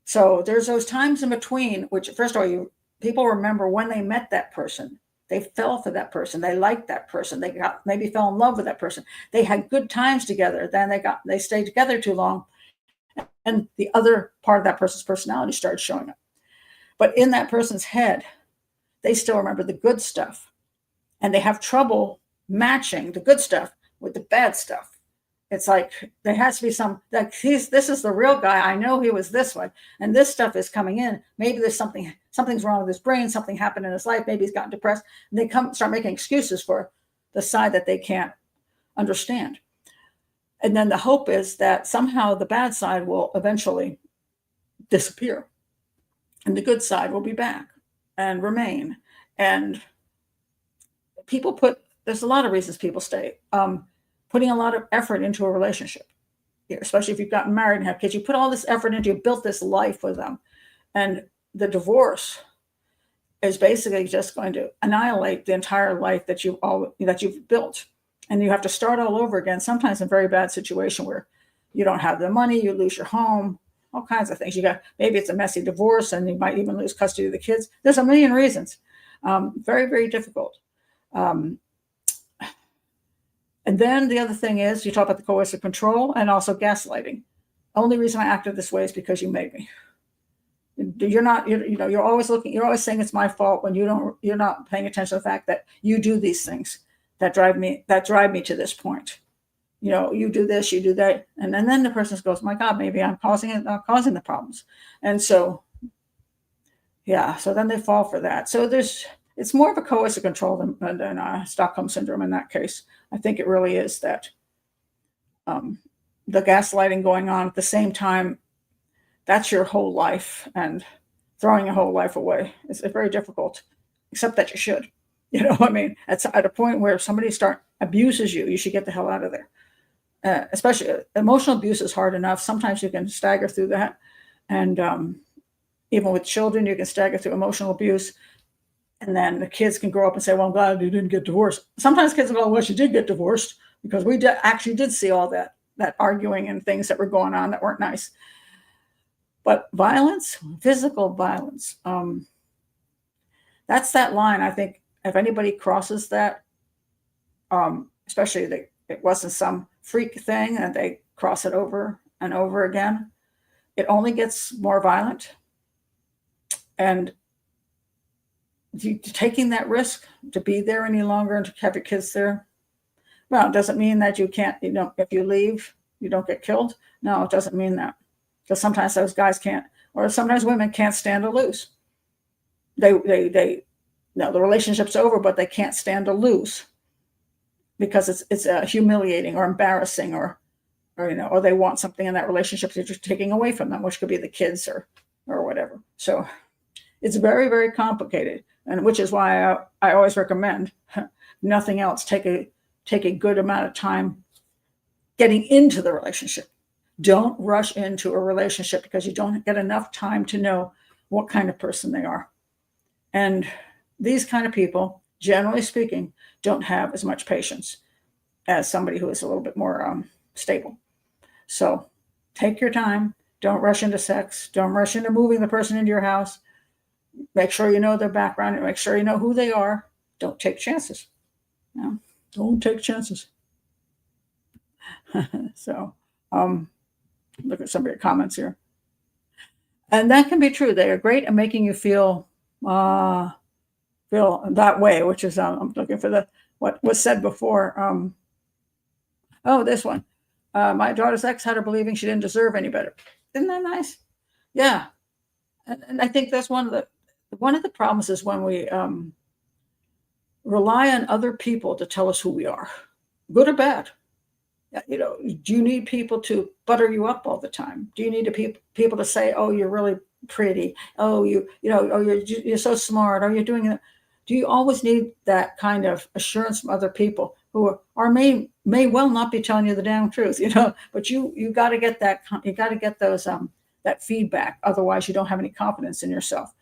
So there's those times in between, which, first of all, people remember when they met that person. They fell for that person. They liked that person. They maybe fell in love with that person. They had good times together. Then they stayed together too long, and the other part of that person's personality started showing up. But in that person's head, they still remember the good stuff, and they have trouble matching the good stuff with the bad stuff. It's like there has to be this is the real guy. I know he was this way, and this stuff is coming in. Maybe there's something's wrong with his brain. Something happened in his life. Maybe he's gotten depressed. And they start making excuses for the side that they can't understand. And then the hope is that somehow the bad side will eventually disappear, and the good side will be back and remain. And there's a lot of reasons people stay. Putting a lot of effort into a relationship, especially if you've gotten married and have kids. You put all this effort into, you built this life with them. And the divorce is basically just going to annihilate the entire life that you've built. And you have to start all over again, sometimes in a very bad situation where you don't have the money, you lose your home, all kinds of things. Maybe it's a messy divorce and you might even lose custody of the kids. There's a million reasons. Very, very difficult. And then the other thing is, you talk about the coercive control and also gaslighting. Only reason I acted this way is because you made me. You're always saying it's my fault when you're not paying attention to the fact that you do these things that drive me to this point. You do this, you do that. And then the person goes, my God, maybe I'm causing the problems. And so, yeah, so then they fall for that. So it's more of a coercive control than Stockholm syndrome in that case. I think it really is that the gaslighting going on at the same time, that's your whole life, and throwing your whole life away is very difficult, except that you should. It's at a point where if somebody abuses you, you should get the hell out of there. Especially emotional abuse is hard enough. Sometimes you can stagger through that. And even with children, you can stagger through emotional abuse. And then the kids can grow up and say, well, I'm glad you didn't get divorced. Sometimes kids go, well, she did get divorced, because we actually did see all that arguing and things that were going on that weren't nice. But violence, physical violence, that's that line. I think if anybody crosses that, especially it wasn't some freak thing and they cross it over and over again, it only gets more violent. And taking that risk to be there any longer and to have your kids there, well, it doesn't mean that you can't, if you leave, you don't get killed. No, it doesn't mean that. Because sometimes those guys can't, or sometimes women can't stand to lose. The relationship's over, but they can't stand to lose because it's humiliating or embarrassing, or they want something in that relationship that you're taking away from them, which could be the kids or or whatever. So it's very, very complicated, and which is why I always recommend nothing else. Take a good amount of time getting into the relationship. Don't rush into a relationship because you don't get enough time to know what kind of person they are. And these kind of people, generally speaking, don't have as much patience as somebody who is a little bit more stable. So take your time. Don't rush into sex. Don't rush into moving the person into your house. Make sure you know their background and make sure you know who they are. Don't take chances. No, don't take chances. So, look at some of your comments here. And that can be true. They are great at making you feel that way, which is, I'm looking for what was said before. This one. My daughter's ex had her believing she didn't deserve any better. Isn't that nice? Yeah. And I think that's one of the problems is when we rely on other people to tell us who we are, good or bad. Do you need people to butter you up all the time? Do you need people to say, "Oh, you're really pretty. Oh, you're so smart. Oh, you're doing it." Do you always need that kind of assurance from other people who may well not be telling you the damn truth, But you got to get that. You got to get those that feedback. Otherwise, you don't have any confidence in yourself.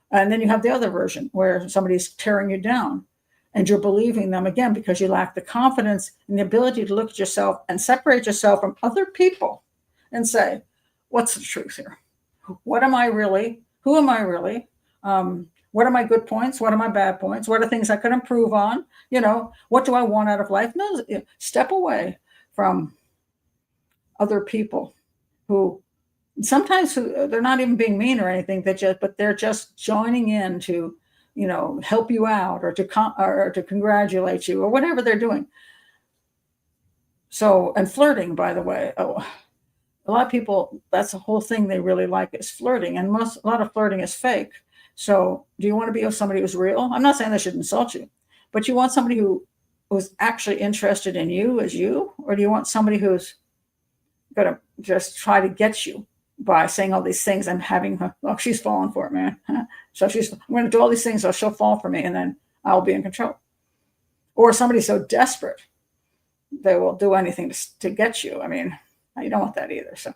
And then you have the other version where somebody's tearing you down, and you're believing them again because you lack the confidence and the ability to look at yourself and separate yourself from other people and say, "What's the truth here? What am I really? Who am I really? What are my good points? What are my bad points? What are things I could improve on? What do I want out of life?" No, step away from other people who sometimes they're not even being mean or anything. They're just joining in to, help you out or to congratulate you or whatever they're doing. So, and flirting, by the way, a lot of people, that's the whole thing they really like is flirting, and a lot of flirting is fake. So do you want to be with somebody who's real? I'm not saying they should insult you, but you want somebody who's actually interested in you as you, or do you want somebody who's going to just try to get you by saying all these things? I'm having her, she's falling for it, man. So I'm going to do all these things so she'll fall for me and then I'll be in control. Or somebody so desperate, they will do anything to get you. I mean, you don't want that either. So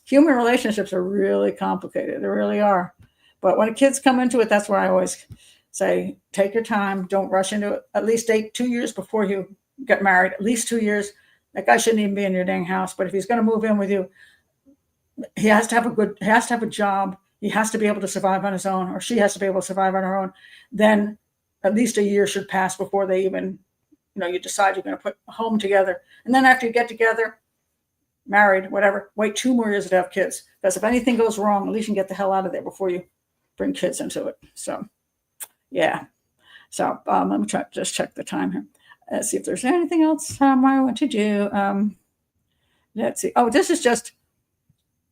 human relationships are really complicated. They really are. But when kids come into it, that's where I always say, take your time. Don't rush into it. At least date 2 years before you get married. At least 2 years. That guy shouldn't even be in your dang house. But if he's going to move in with you, he has to have a job. He has to be able to survive on his own, or she has to be able to survive on her own. Then at least a year should pass before they even, you decide you're going to put a home together. And then after you get together, married, whatever, wait 2 more years to have kids. Because if anything goes wrong, at least you can get the hell out of there before you bring kids into it. So, yeah. So let me just check the time here. Let's see if there's anything else I want to do. Let's see. Oh, this is just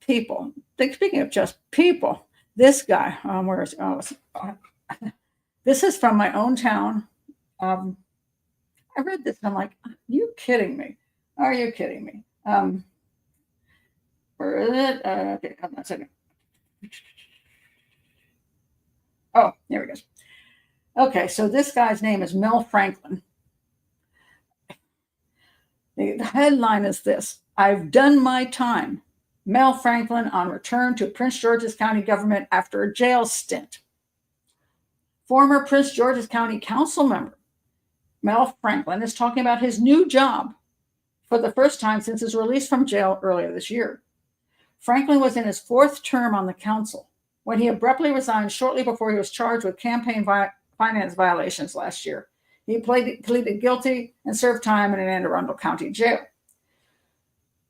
people. Speaking of just people, this guy, where is this is from my own town. I read this and I'm like, are you kidding me? Are you kidding me? Where is it? Okay, hold on a second. Oh, there we go. Okay, so this guy's name is Mel Franklin. The headline is this: "I've done my time. Mel Franklin on return to Prince George's County government after a jail stint." Former Prince George's County Council member Mel Franklin is talking about his new job for the first time since his release from jail earlier this year. Franklin was in his 4th term on the council when he abruptly resigned shortly before he was charged with campaign finance violations last year. He pleaded guilty and served time in an Anne Arundel County jail.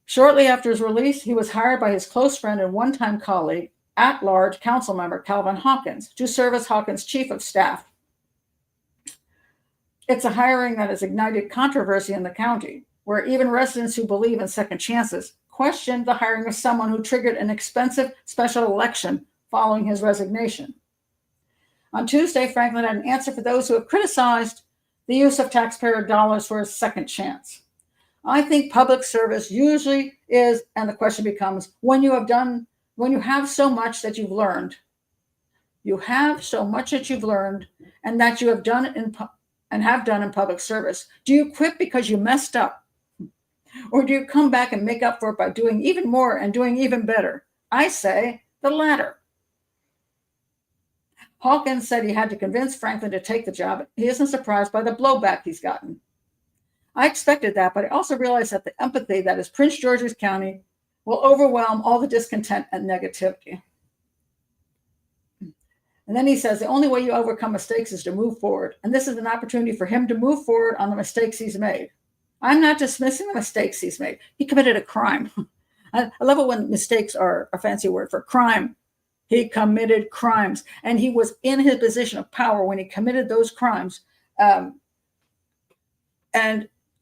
Shortly after his release, he was hired by his close friend and one-time colleague, at-large council member Calvin Hawkins, to serve as Hawkins' chief of staff. It's a hiring that has ignited controversy in the county, where even residents who believe in second chances questioned the hiring of someone who triggered an expensive special election following his resignation. On Tuesday, Franklin had an answer for those who have criticized the use of taxpayer dollars for a second chance. "I think public service usually is," and the question becomes, "when you have done when you have so much that you've learned, and that you have done in public service, do you quit because you messed up? Or do you come back and make up for it by doing even more and doing even better? I say the latter. Hawkins said he had to convince Franklin to take the job. He isn't surprised by the blowback he's gotten. I expected that, but I also realized that the empathy that is Prince George's County will overwhelm all the discontent and negativity. And then he says, the only way you overcome mistakes is to move forward. And this is an opportunity for him to move forward on the mistakes he's made. I'm not dismissing the mistakes he's made. He committed a crime. I love it when mistakes are a fancy word for crime. He committed crimes, and he was in his position of power when he committed those crimes. And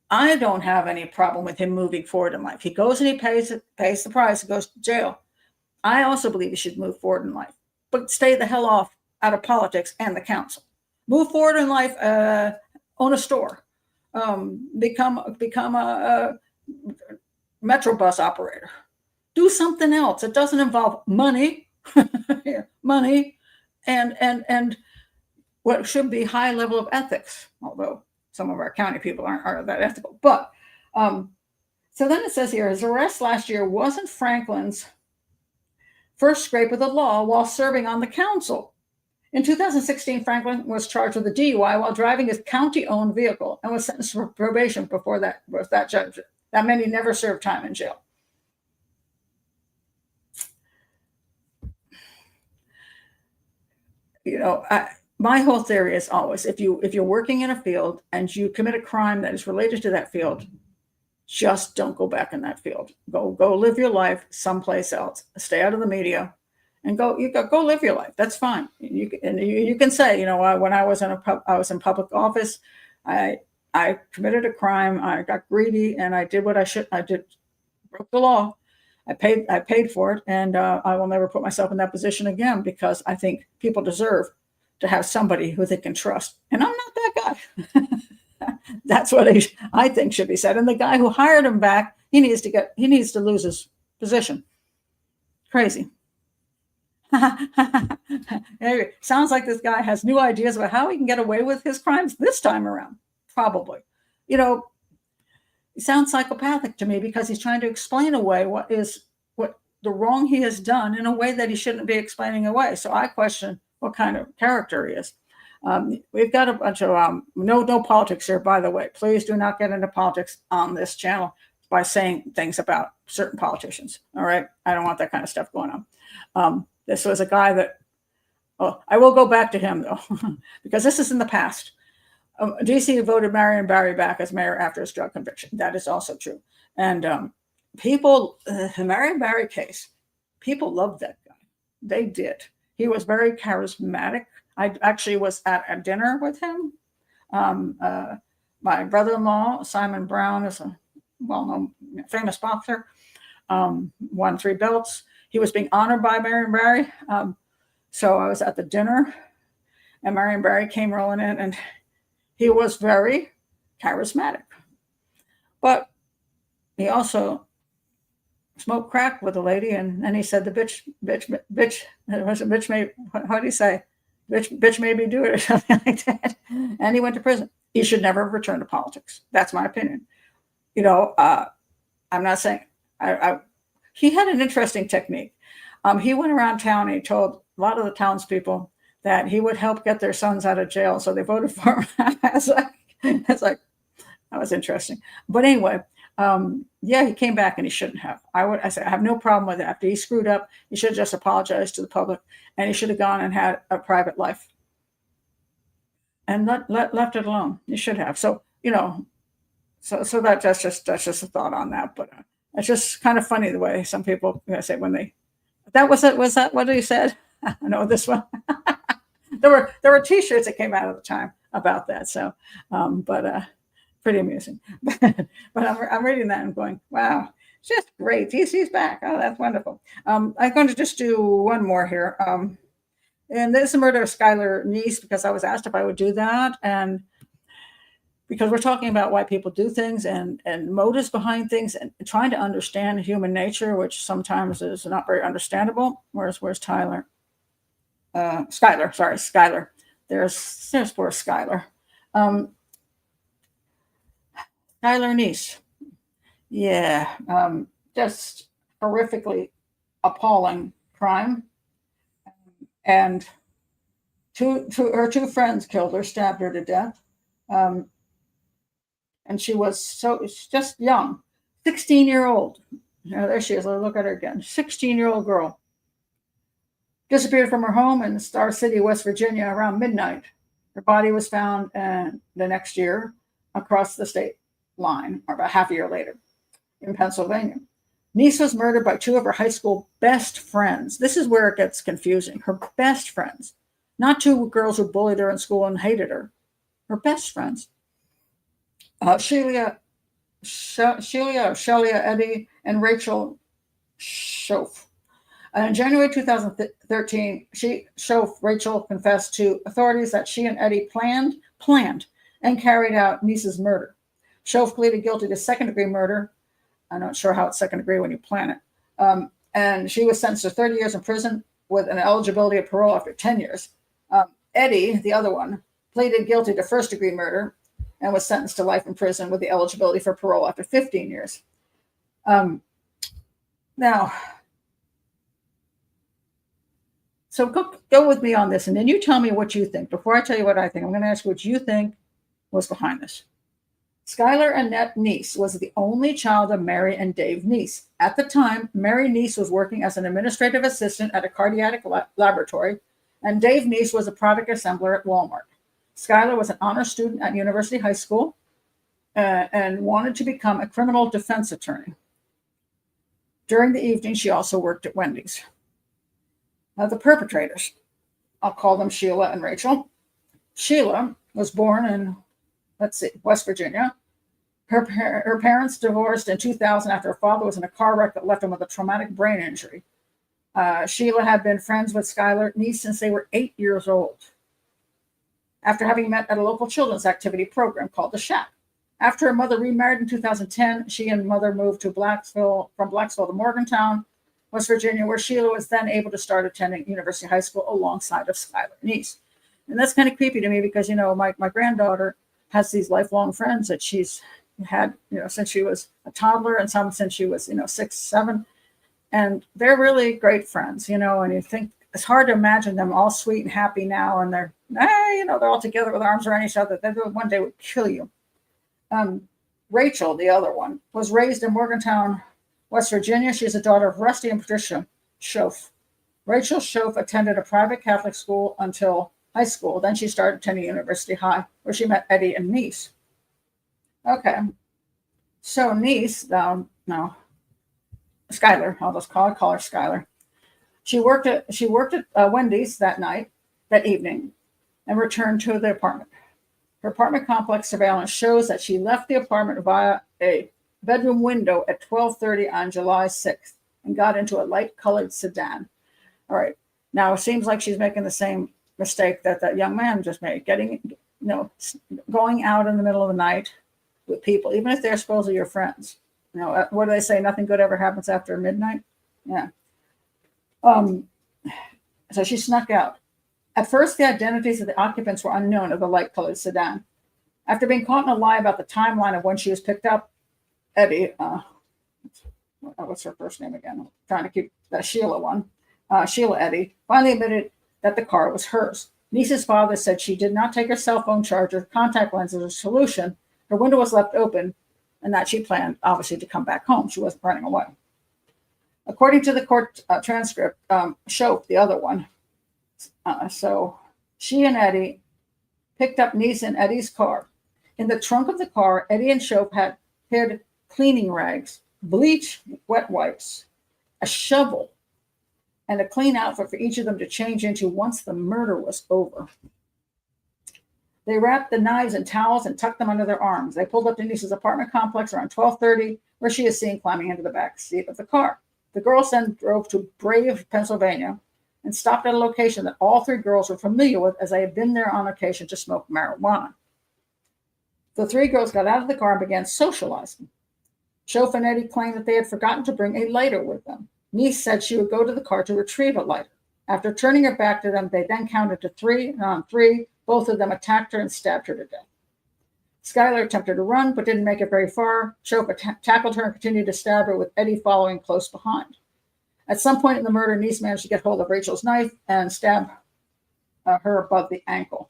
I don't have any problem with him moving forward in life. He goes and he pays the price. He goes to jail. I also believe he should move forward in life, but stay the hell off out of politics and the council. Move forward in life. Own a store. Become a metro bus operator. Do something else. It doesn't involve money. Money and what should be high level of ethics, although some of our county people aren't that ethical. But so then it says here, his arrest last year wasn't Franklin's first scrape of the law while serving on the council. In 2016, Franklin was charged with a DUI while driving his county-owned vehicle and was sentenced for probation before that with that judge. That meant he never served time in jail. My whole theory is always, if you're working in a field and you commit a crime that is related to that field, just don't go back in that field. Go live your life someplace else. Stay out of the media, and go live your life. That's fine. You can say, when I was in public office, I committed a crime. I got greedy, and I did what I should. Broke the law. I paid for it, and I will never put myself in that position again, because I think people deserve to have somebody who they can trust. And I'm not that guy. That's what I think should be said. And the guy who hired him back, he needs to lose his position. Crazy. Anyway, sounds like this guy has new ideas about how he can get away with his crimes this time around. Probably. He sounds psychopathic to me, because he's trying to explain away what the wrong he has done in a way that he shouldn't be explaining away. So I question what kind of character he is. We've got a bunch of no politics here, by the way. Please do not get into politics on this channel by saying things about certain politicians. All right, I don't want that kind of stuff going on. This was a guy that, I will go back to him though, because this is in the past. DC voted Marion Barry back as mayor after his drug conviction. That is also true. And the Marion Barry case, people loved that guy. They did. He was very charismatic. I actually was at a dinner with him. My brother-in-law, Simon Brown, is a well-known, famous boxer, won 3 belts. He was being honored by Marion Barry. So I was at the dinner, and Marion Barry came rolling in, and he was very charismatic. But he also smoked crack with a lady, and then he said, the bitch may, how do you say? Bitch made me do it, or something like that. And he went to prison. He should never have returned to politics. That's my opinion. I'm not saying, he had an interesting technique. He went around town and he told a lot of the townspeople that he would help get their sons out of jail. So they voted for him. It's like, that was interesting. But anyway, he came back, and he shouldn't have. I said, I have no problem with it. After he screwed up, he should have just apologized to the public, and he should have gone and had a private life and left it alone. He should have. So, so that's just a thought on that. But it's just kind of funny the way some people say when they, was that what he said? I know this one. There were T-shirts that came out at the time about that. So, pretty amusing. But I'm reading that and going, wow, it's just great. DC's back. Oh, that's wonderful. I'm going to just do one more here. And this is the murder of Skyler Neese, because I was asked if I would do that. And, I don't know this one. There were T-shirts that came out at the time about that. So, but I'm reading that and going, wow, just great. DC's back. Oh, that's wonderful. I'm going to just do one more here. And this is the murder of Skyler Neese, because I was asked if I would do that. And because we're talking about why people do things and motives behind things and trying to understand human nature, which sometimes is not very understandable. Where's Tyler? Skylar, sorry, Skylar. There's poor Skylar. Skyler Neese. Yeah, just horrifically appalling crime. And her two friends killed her, stabbed her to death. And she was just young, 16-year-old. There she is. Look at her again. 16-year-old girl. Disappeared from her home in Star City, West Virginia around midnight. Her body was found the next year across the state line, or about half a year later, in Pennsylvania. Neese was murdered by two of her high school best friends. This is where it gets confusing. Her best friends. Not two girls who bullied her in school and hated her. Her best friends. Shelia, Eddie, and Rachel Schoaf. In January 2013, Rachel confessed to authorities that she and Eddie planned, and carried out Neese's murder. Schoaf pleaded guilty to second-degree murder. I'm not sure how it's second degree when you plan it. And she was sentenced to 30 years in prison with an eligibility of parole after 10 years. Eddie, the other one, pleaded guilty to first-degree murder and was sentenced to life in prison with the eligibility for parole after 15 years. Now, so go with me on this, and then you tell me what you think. Before I tell you what I think, I'm going to ask you what you think was behind this. Skyler Annette Neese was the only child of Mary and Dave Neese. At the time, Mary Neese was working as an administrative assistant at a cardiac laboratory, and Dave Neese was a product assembler at Walmart. Skyler was an honor student at University High School and wanted to become a criminal defense attorney. During the evening, she also worked at Wendy's. Now, the perpetrators, I'll call them Sheila and Rachel. Sheila was born in, West Virginia. Her parents divorced in 2000 after her father was in a car wreck that left him with a traumatic brain injury. Sheila had been friends with Skyler Neese since they were 8 years old, after having met at a local children's activity program called The Shack. After her mother remarried in 2010, she and mother moved to from Blacksville to Morgantown, West Virginia, where Sheila was then able to start attending University High School alongside of Skyler Neese. And that's kind of creepy to me because, my granddaughter has these lifelong friends that she's had, since she was a toddler, and some since she was, 6, 7. And they're really great friends, and you think it's hard to imagine them all sweet and happy now. And they're all together with arms around each other. They one day would kill you. Rachel, the other one, was raised in Morgantown, West Virginia. She's a daughter of Rusty and Patricia Schoaf. Rachel Schoaf attended a private Catholic school until high school. Then she started attending University High, where she met Eddie and Neese. Okay. So Neese, Skylar, I'll just call her Skylar. She worked at Wendy's that evening, and returned to the apartment. Her apartment complex surveillance shows that she left the apartment via a bedroom window at 12:30 on July 6th and got into a light-colored sedan. All right. Now, it seems like she's making the same mistake that young man just made, going out in the middle of the night with people, even if they're supposedly your friends. What do they say? Nothing good ever happens after midnight. Yeah. So she snuck out. At first, the identities of the occupants were unknown of the light-colored sedan. After being caught in a lie about the timeline of when she was picked up, Eddie, what's her first name again? I'm trying to keep that Sheila one. Sheila Eddie finally admitted that the car was hers. Neese's father said she did not take her cell phone charger, contact lenses, or solution. Her window was left open, and that she planned, obviously, to come back home. She wasn't running away. According to the court transcript, Schoaf, the other one, so she and Eddie picked up Neese in Eddie's car. In the trunk of the car, Eddie and Schoaf had hid cleaning rags, bleach, wet wipes, a shovel, and a clean outfit for each of them to change into once the murder was over. They wrapped the knives in towels and tucked them under their arms. They pulled up to Neese's apartment complex around 12:30, where she is seen climbing into the back seat of the car. The girls then drove to Brave, Pennsylvania, and stopped at a location that all three girls were familiar with, as they had been there on occasion to smoke marijuana. The three girls got out of the car and began socializing. Shof and Eddie claimed that they had forgotten to bring a lighter with them. Neese said she would go to the car to retrieve a lighter. After turning her back to them, they then counted to three, and on three, both of them attacked her and stabbed her to death. Skylar attempted to run, but didn't make it very far. Shof tackled her and continued to stab her, with Eddie following close behind. At some point in the murder, Neese managed to get hold of Rachel's knife and stab her above the ankle.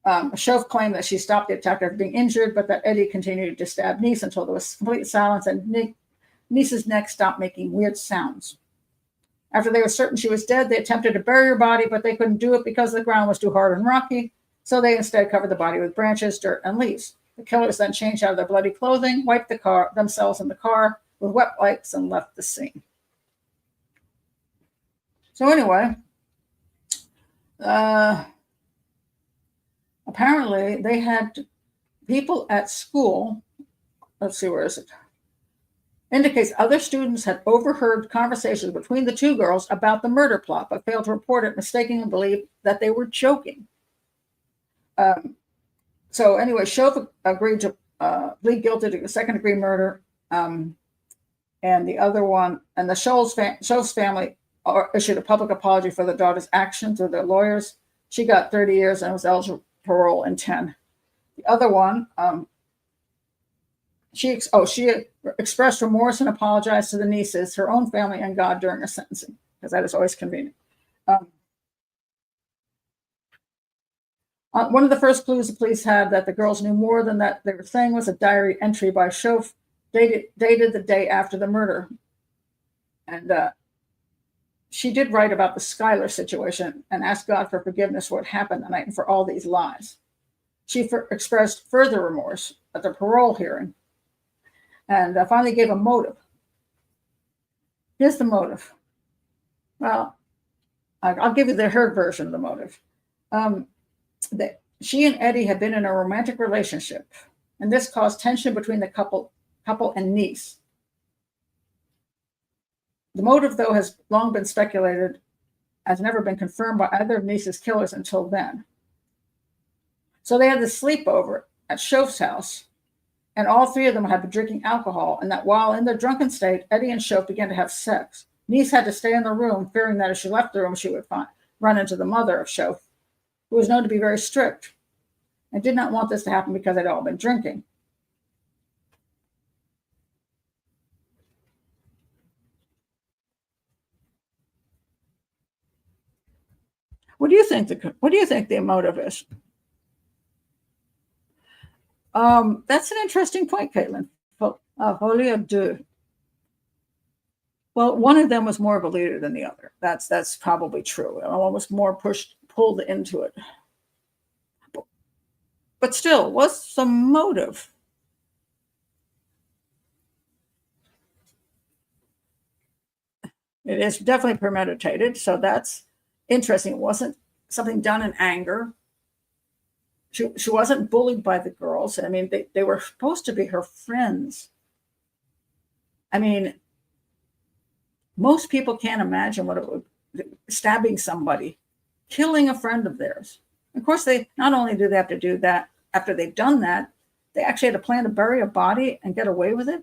Shof claimed that she stopped the attack after being injured, but that Eddie continued to stab Neese until there was complete silence and Neese's neck stopped making weird sounds. After they were certain she was dead, they attempted to bury her body, but they couldn't do it because the ground was too hard and rocky, so they instead covered the body with branches, dirt, and leaves. The killers then changed out of their bloody clothing, wiped themselves in the car with wet wipes, and left the scene. So anyway, apparently they had people at school, let's see, where is it? Indicates other students had overheard conversations between the two girls about the murder plot, but failed to report it, mistaking and believed that they were joking. So anyway, Shof agreed to plead guilty to second-degree murder, and the other one, and the Shof's family issued a public apology for the daughter's actions through their lawyers. She got 30 years and was eligible for parole in 10. The other one, she expressed remorse and apologized to the Neeses, her own family, and God during her sentencing, because that is always convenient. One of the first clues the police had that the girls knew more than that they were saying was a diary entry by Shof dated the day after the murder. And she did write about the Skylar situation and asked God for forgiveness for what happened that night and for all these lies. She expressed further remorse at the parole hearing and finally gave a motive. Here's the motive. Well, I'll give you her version of the motive. That she and Eddie had been in a romantic relationship, and this caused tension between the couple and Neese. The motive, though, has long been speculated, has never been confirmed by either of Neese's killers until then. So they had this sleepover at Shof's house, and all three of them had been drinking alcohol, and that while in their drunken state, Eddie and Shof began to have sex. Neese had to stay in the room, fearing that if she left the room, she would run into the mother of Shof, who was known to be very strict, and did not want this to happen because they'd all been drinking. What do you think the motive is? That's an interesting point, Caitlin. Well, one of them was more of a leader than the other. That's probably true. One was more pulled into it. But still, what's the motive? It is definitely premeditated, so that's interesting. It wasn't something done in anger. She wasn't bullied by the girls. I mean, they were supposed to be her friends. I mean, most people can't imagine what it would, stabbing somebody, killing a friend of theirs. Of course, they not only do they have to do that after they've done that, they actually had to plan to bury a body and get away with it.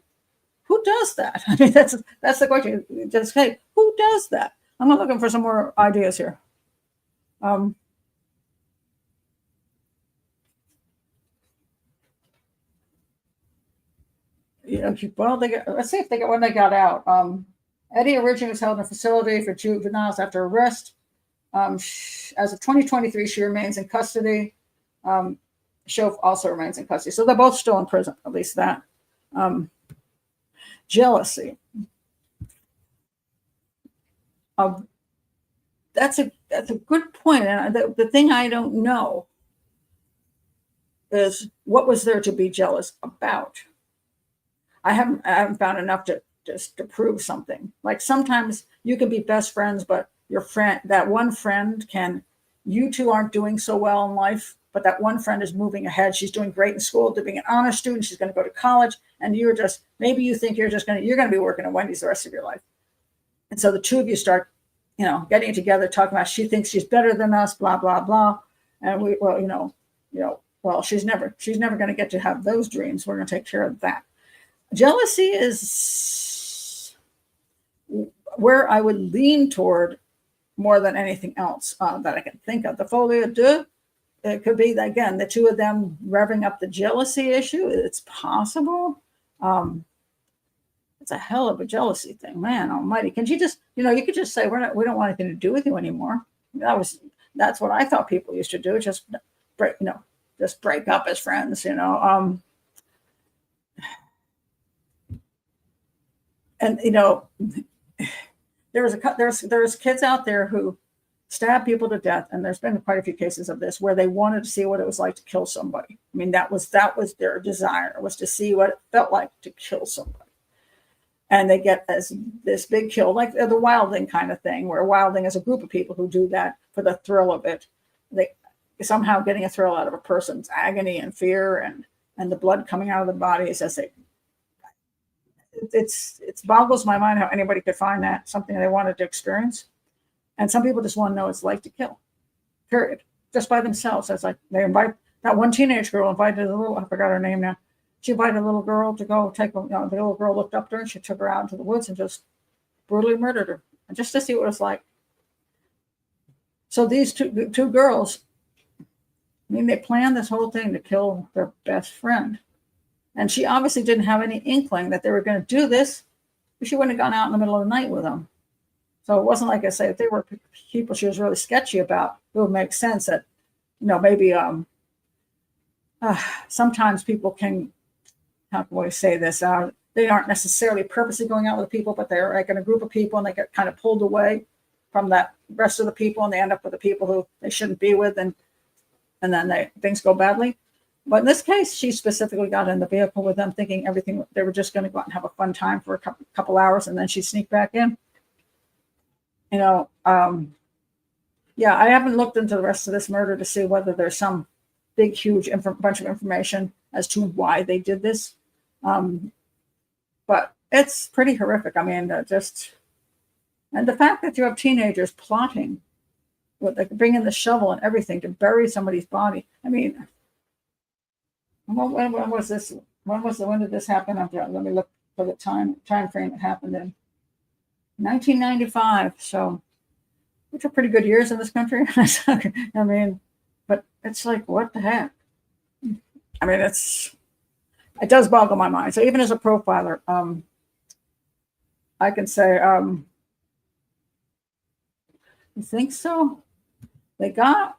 Who does that? I mean, that's the question. Just hey, who does that? I'm looking for some more ideas here. Well, let's see if they got when they got out. Eddie originally was held in a facility for juveniles after arrest. As of 2023, she remains in custody. Shof also remains in custody. So they're both still in prison, at least that. Jealousy. That's a good point. And the thing I don't know is what was there to be jealous about? I haven't found enough to prove something. Like sometimes you can be best friends, but your friend, that one friend you two aren't doing so well in life, but that one friend is moving ahead. She's doing great in school, to being an honor student. She's going to go to college, and maybe you think you're going to be working at Wendy's the rest of your life. And so the two of you start, getting together, talking about she thinks she's better than us, blah, blah, blah. And well, she's never going to get to have those dreams. We're going to take care of that. Jealousy is where I would lean toward more than anything else that I can think of. The folie à deux, it could be, again, the two of them revving up the jealousy issue. It's possible. It's a hell of a jealousy thing, man almighty. Can you just, you could just say, we don't want anything to do with you anymore. That's what I thought people used to do. Just break up as friends, and there's kids out there who stab people to death, and there's been quite a few cases of this where they wanted to see what it was like to kill somebody. I mean, that was their desire, was to see what it felt like to kill somebody. And they get this big kill, like the wilding kind of thing, where wilding is a group of people who do that for the thrill of it. They somehow getting a thrill out of a person's agony and fear and the blood coming out of the body. It boggles my mind how anybody could find that something they wanted to experience. And some people just want to know what it's like to kill, period, just by themselves. It's like they invite that one teenage girl invited a little, I forgot her name now. She invited a little girl to go take the little girl looked up to her and she took her out into the woods and just brutally murdered her, and just to see what it was like. So these two girls, I mean, they planned this whole thing to kill their best friend. And she obviously didn't have any inkling that they were going to do this. She wouldn't have gone out in the middle of the night with them. So it wasn't like I say, if they were people she was really sketchy about, it would make sense that, maybe sometimes people can, how can we say this? They aren't necessarily purposely going out with people, but they're like in a group of people and they get kind of pulled away from that rest of the people, and they end up with the people who they shouldn't be with, and then things go badly. But in this case, she specifically got in the vehicle with them thinking they were just going to go out and have a fun time for a couple hours, and then she'd sneak back in. I haven't looked into the rest of this murder to see whether there's some big, huge bunch of information as to why they did this. But it's pretty horrific. I mean, and the fact that you have teenagers plotting, they bring in the shovel and everything to bury somebody's body. I mean, when was this? When did this happen? Let me look for the time frame it happened in. 1995. So, which are pretty good years in this country. I mean, but it's like, what the heck? I mean, it does boggle my mind. So even as a profiler, I can say, you think so? They got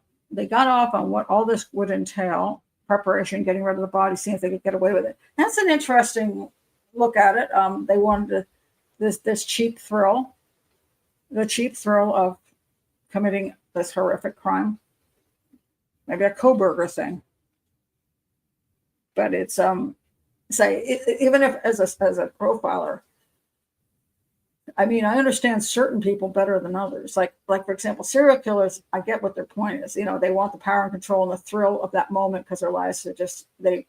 off on what all this would entail: preparation, getting rid of the body, seeing if they could get away with it. That's an interesting look at it. They wanted this cheap thrill, the cheap thrill of committing this horrific crime. Maybe a Koberger thing. But it's even if as a profiler, I mean, I understand certain people better than others. Like for example, serial killers, I get what their point is. They want the power and control and the thrill of that moment because their lives are just they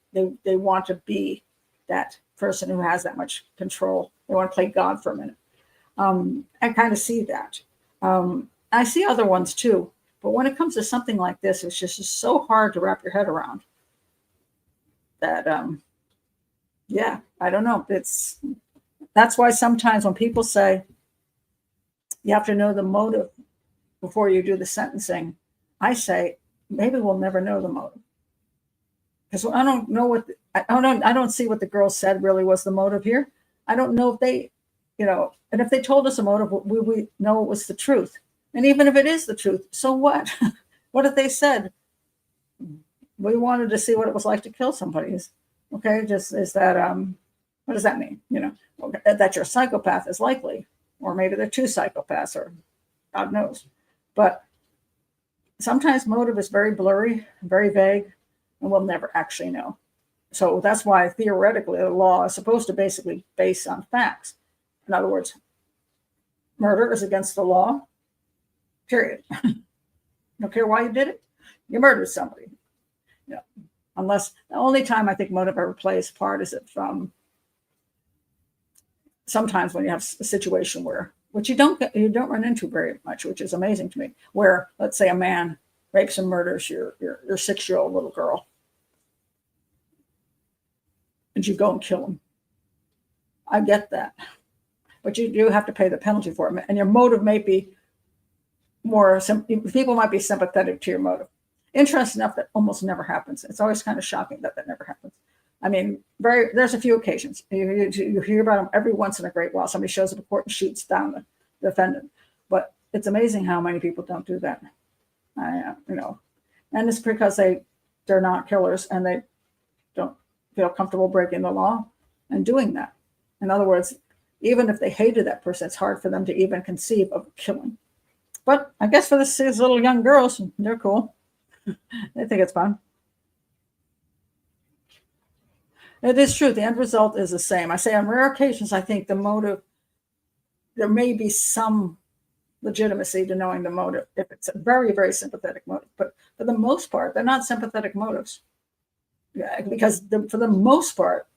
want to be that person who has that much control. They want to play God for a minute. I kind of see that. I see other ones too. But when it comes to something like this, it's just so hard to wrap your head around that, I don't know. That's why sometimes when people say you have to know the motive before you do the sentencing, I say maybe we'll never know the motive, because I don't know I don't see what the girl said really was the motive here. I don't know if they, and if they told us a motive, we know it was the truth. And even if it is the truth, so what? What if they said we wanted to see what it was like to kill somebody? Okay, just is that what does that mean? That you're a psychopath is likely, or maybe they're two psychopaths, or God knows. But sometimes motive is very blurry, very vague, and we'll never actually know. So that's why theoretically the law is supposed to basically base on facts. In other words, murder is against the law, period. Don't care why you did it, you murdered somebody. Unless the only time I think motive ever plays a part is if sometimes when you have a situation which you don't run into very much, which is amazing to me, where let's say a man rapes and murders your 6-year-old little girl, and you go and kill them. I get that. But you do have to pay the penalty for it. And your motive may be people might be sympathetic to your motive. Interesting enough, that almost never happens. It's always kind of shocking that never happens. I mean, there's a few occasions. You hear about them every once in a great while. Somebody shows up in court and shoots down the defendant. But it's amazing how many people don't do that. And it's because they're not killers and they don't feel comfortable breaking the law and doing that. In other words, even if they hated that person, it's hard for them to even conceive of killing. But I guess for these little young girls, they're cool. They think it's fun. It is true. The end result is the same. I say on rare occasions, I think the motive, there may be some legitimacy to knowing the motive if it's a very, very sympathetic motive. But for the most part, they're not sympathetic motives. Yeah, because for the most part,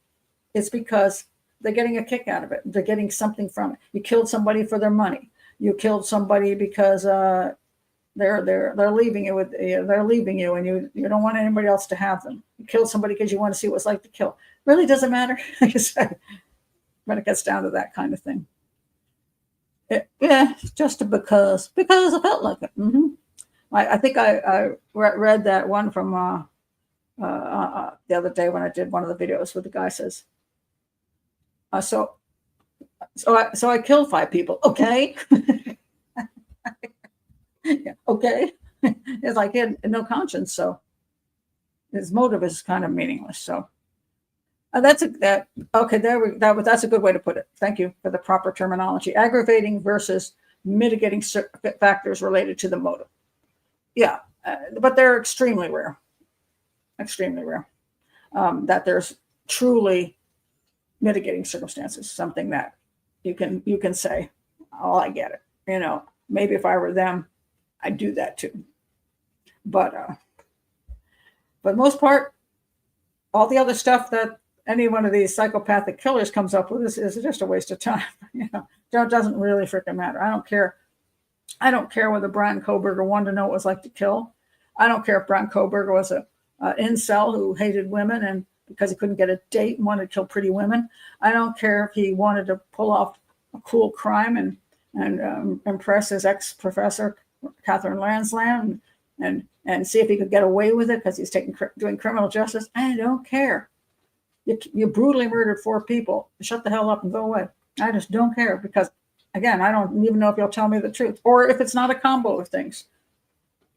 it's because they're getting a kick out of it. They're getting something from it. You killed somebody for their money. You killed somebody because they're leaving you and you don't want anybody else to have them. You killed somebody because you want to see what it's like to kill. Really doesn't matter. When it gets down to that kind of thing. Just because I felt like it. Mm-hmm. I think I read that one from the other day when I did one of the videos where the guy says, so I killed 5 people. Okay. Yeah, okay. It's like he had no conscience, so his motive is kind of meaningless. So that's a good way to put it. Thank you for the proper terminology. Aggravating versus mitigating factors related to the motive. Yeah, but they're extremely rare. Extremely rare. That there's truly mitigating circumstances, something that you can say, oh, I get it. Maybe if I were them, I'd do that too. But most part, all the other stuff that any one of these psychopathic killers comes up with is just a waste of time. It doesn't really freaking matter. I don't care. I don't care whether Brian Kohberger wanted to know what it was like to kill. I don't care if Brian Kohberger was a incel who hated women and because he couldn't get a date and wanted to kill pretty women. I don't care if he wanted to pull off a cool crime and impress his ex-professor, Catherine Lansland, and see if he could get away with it because he's doing criminal justice. I don't care. You brutally murdered 4 people. Shut the hell up and go away. I just don't care because, again, I don't even know if you'll tell me the truth or if it's not a combo of things.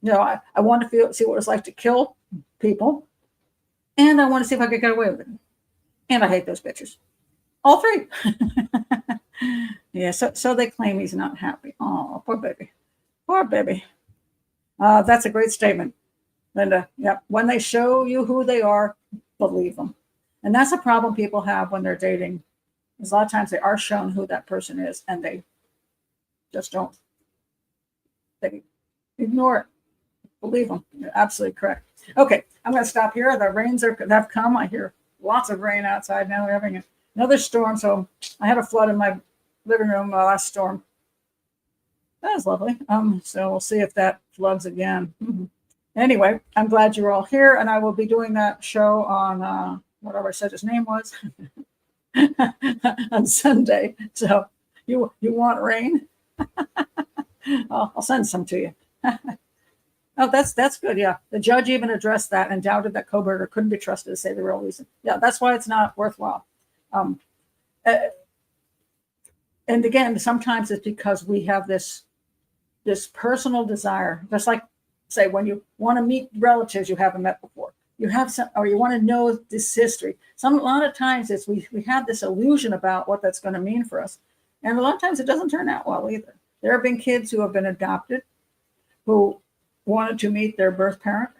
I want to see what it's like to kill people, and I want to see if I could get away with it. And I hate those bitches. All 3. Yeah, so they claim he's not happy. Oh, poor baby. Poor baby. That's a great statement, Linda. Yep. When they show you who they are, believe them. And that's a problem people have when they're dating. Because a lot of times they are shown who that person is, and they just don't. They ignore it. Believe them. You're absolutely correct. Okay, I'm going to stop here. The rains have come. I hear lots of rain outside now. We're having another storm. So I had a flood in my living room last storm. That was lovely. So we'll see if that floods again. Mm-hmm. Anyway, I'm glad you're all here, and I will be doing that show on whatever I said his name was on Sunday. So you want rain? I'll send some to you. Oh, that's good. Yeah, the judge even addressed that and doubted that Kohberger couldn't be trusted to say the real reason. Yeah, that's why it's not worthwhile. And again, sometimes it's because we have this personal desire, just like, say, when you want to meet relatives you haven't met before, you have some, or you want to know this history. A lot of times it's we have this illusion about what that's going to mean for us, and a lot of times it doesn't turn out well either. There have been kids who have been adopted who wanted to meet their birth parent,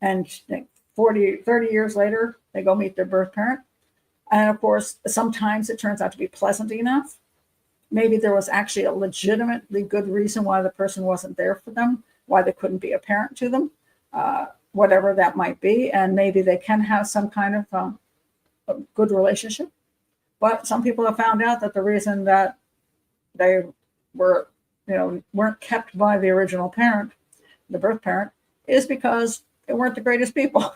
and 30 years later they go meet their birth parent, and of course sometimes it turns out to be pleasant enough. Maybe there was actually a legitimately good reason why the person wasn't there for them, why they couldn't be a parent to them, whatever that might be. And maybe they can have some kind of a good relationship. But some people have found out that the reason that they weren't kept by the original parent, the birth parent, is because they weren't the greatest people.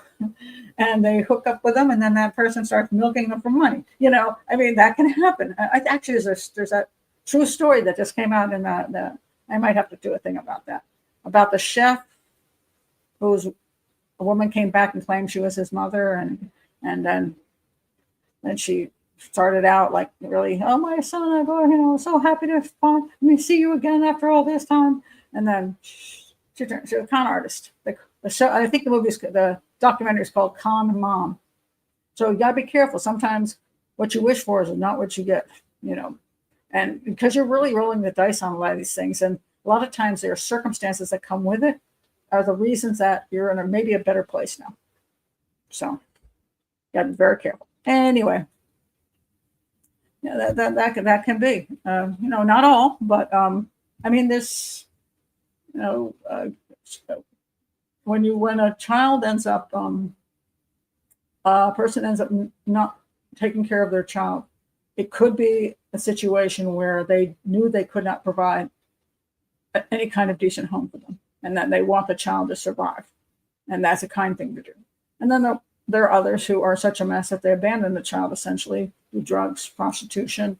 And they hook up with them, and then that person starts milking them for money. I mean, that can happen. Actually, there's that true story that just came out in the I might have to do a thing about that, about the chef whose a woman came back and claimed she was his mother, and then she started out like really, oh, my son, I'm so happy to see you again after all this time. And then she's a con artist. The show, I think the documentary is called Con Mom. So you gotta be careful. Sometimes what you wish for is not what you get, and because you're really rolling the dice on a lot of these things. And a lot of times there are circumstances that come with it are the reasons that you're in maybe a better place now. So you gotta be very careful. Anyway, yeah, that can be, not all, but I mean, this, when a child ends up, a person ends up not taking care of their child, it could be a situation where they knew they could not provide any kind of decent home for them, and that they want the child to survive, and that's a kind thing to do. And then there are others who are such a mess that they abandon the child, essentially, do drugs, prostitution,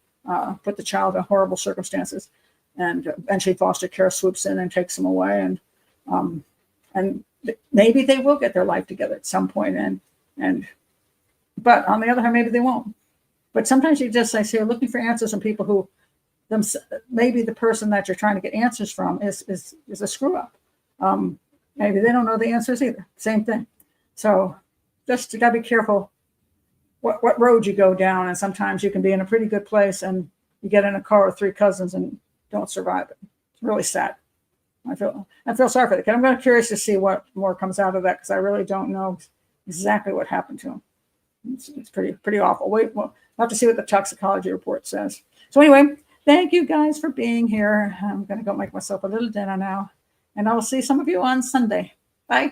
put the child in horrible circumstances, and eventually foster care swoops in and takes them away, and maybe they will get their life together at some point, but on the other hand, maybe they won't. But sometimes you're looking for answers from people who, maybe the person that you're trying to get answers from is a screw up. Maybe they don't know the answers either. Same thing. So just you gotta be careful what road you go down. And sometimes you can be in a pretty good place and you get in a car with 3 cousins and don't survive it. It's really sad. I feel sorry for the kid. I'm kind of curious to see what more comes out of that, because I really don't know exactly what happened to him. It's pretty awful. We'll have to see what the toxicology report says. So anyway, thank you guys for being here. I'm going to go make myself a little dinner now, and I will see some of you on Sunday. Bye.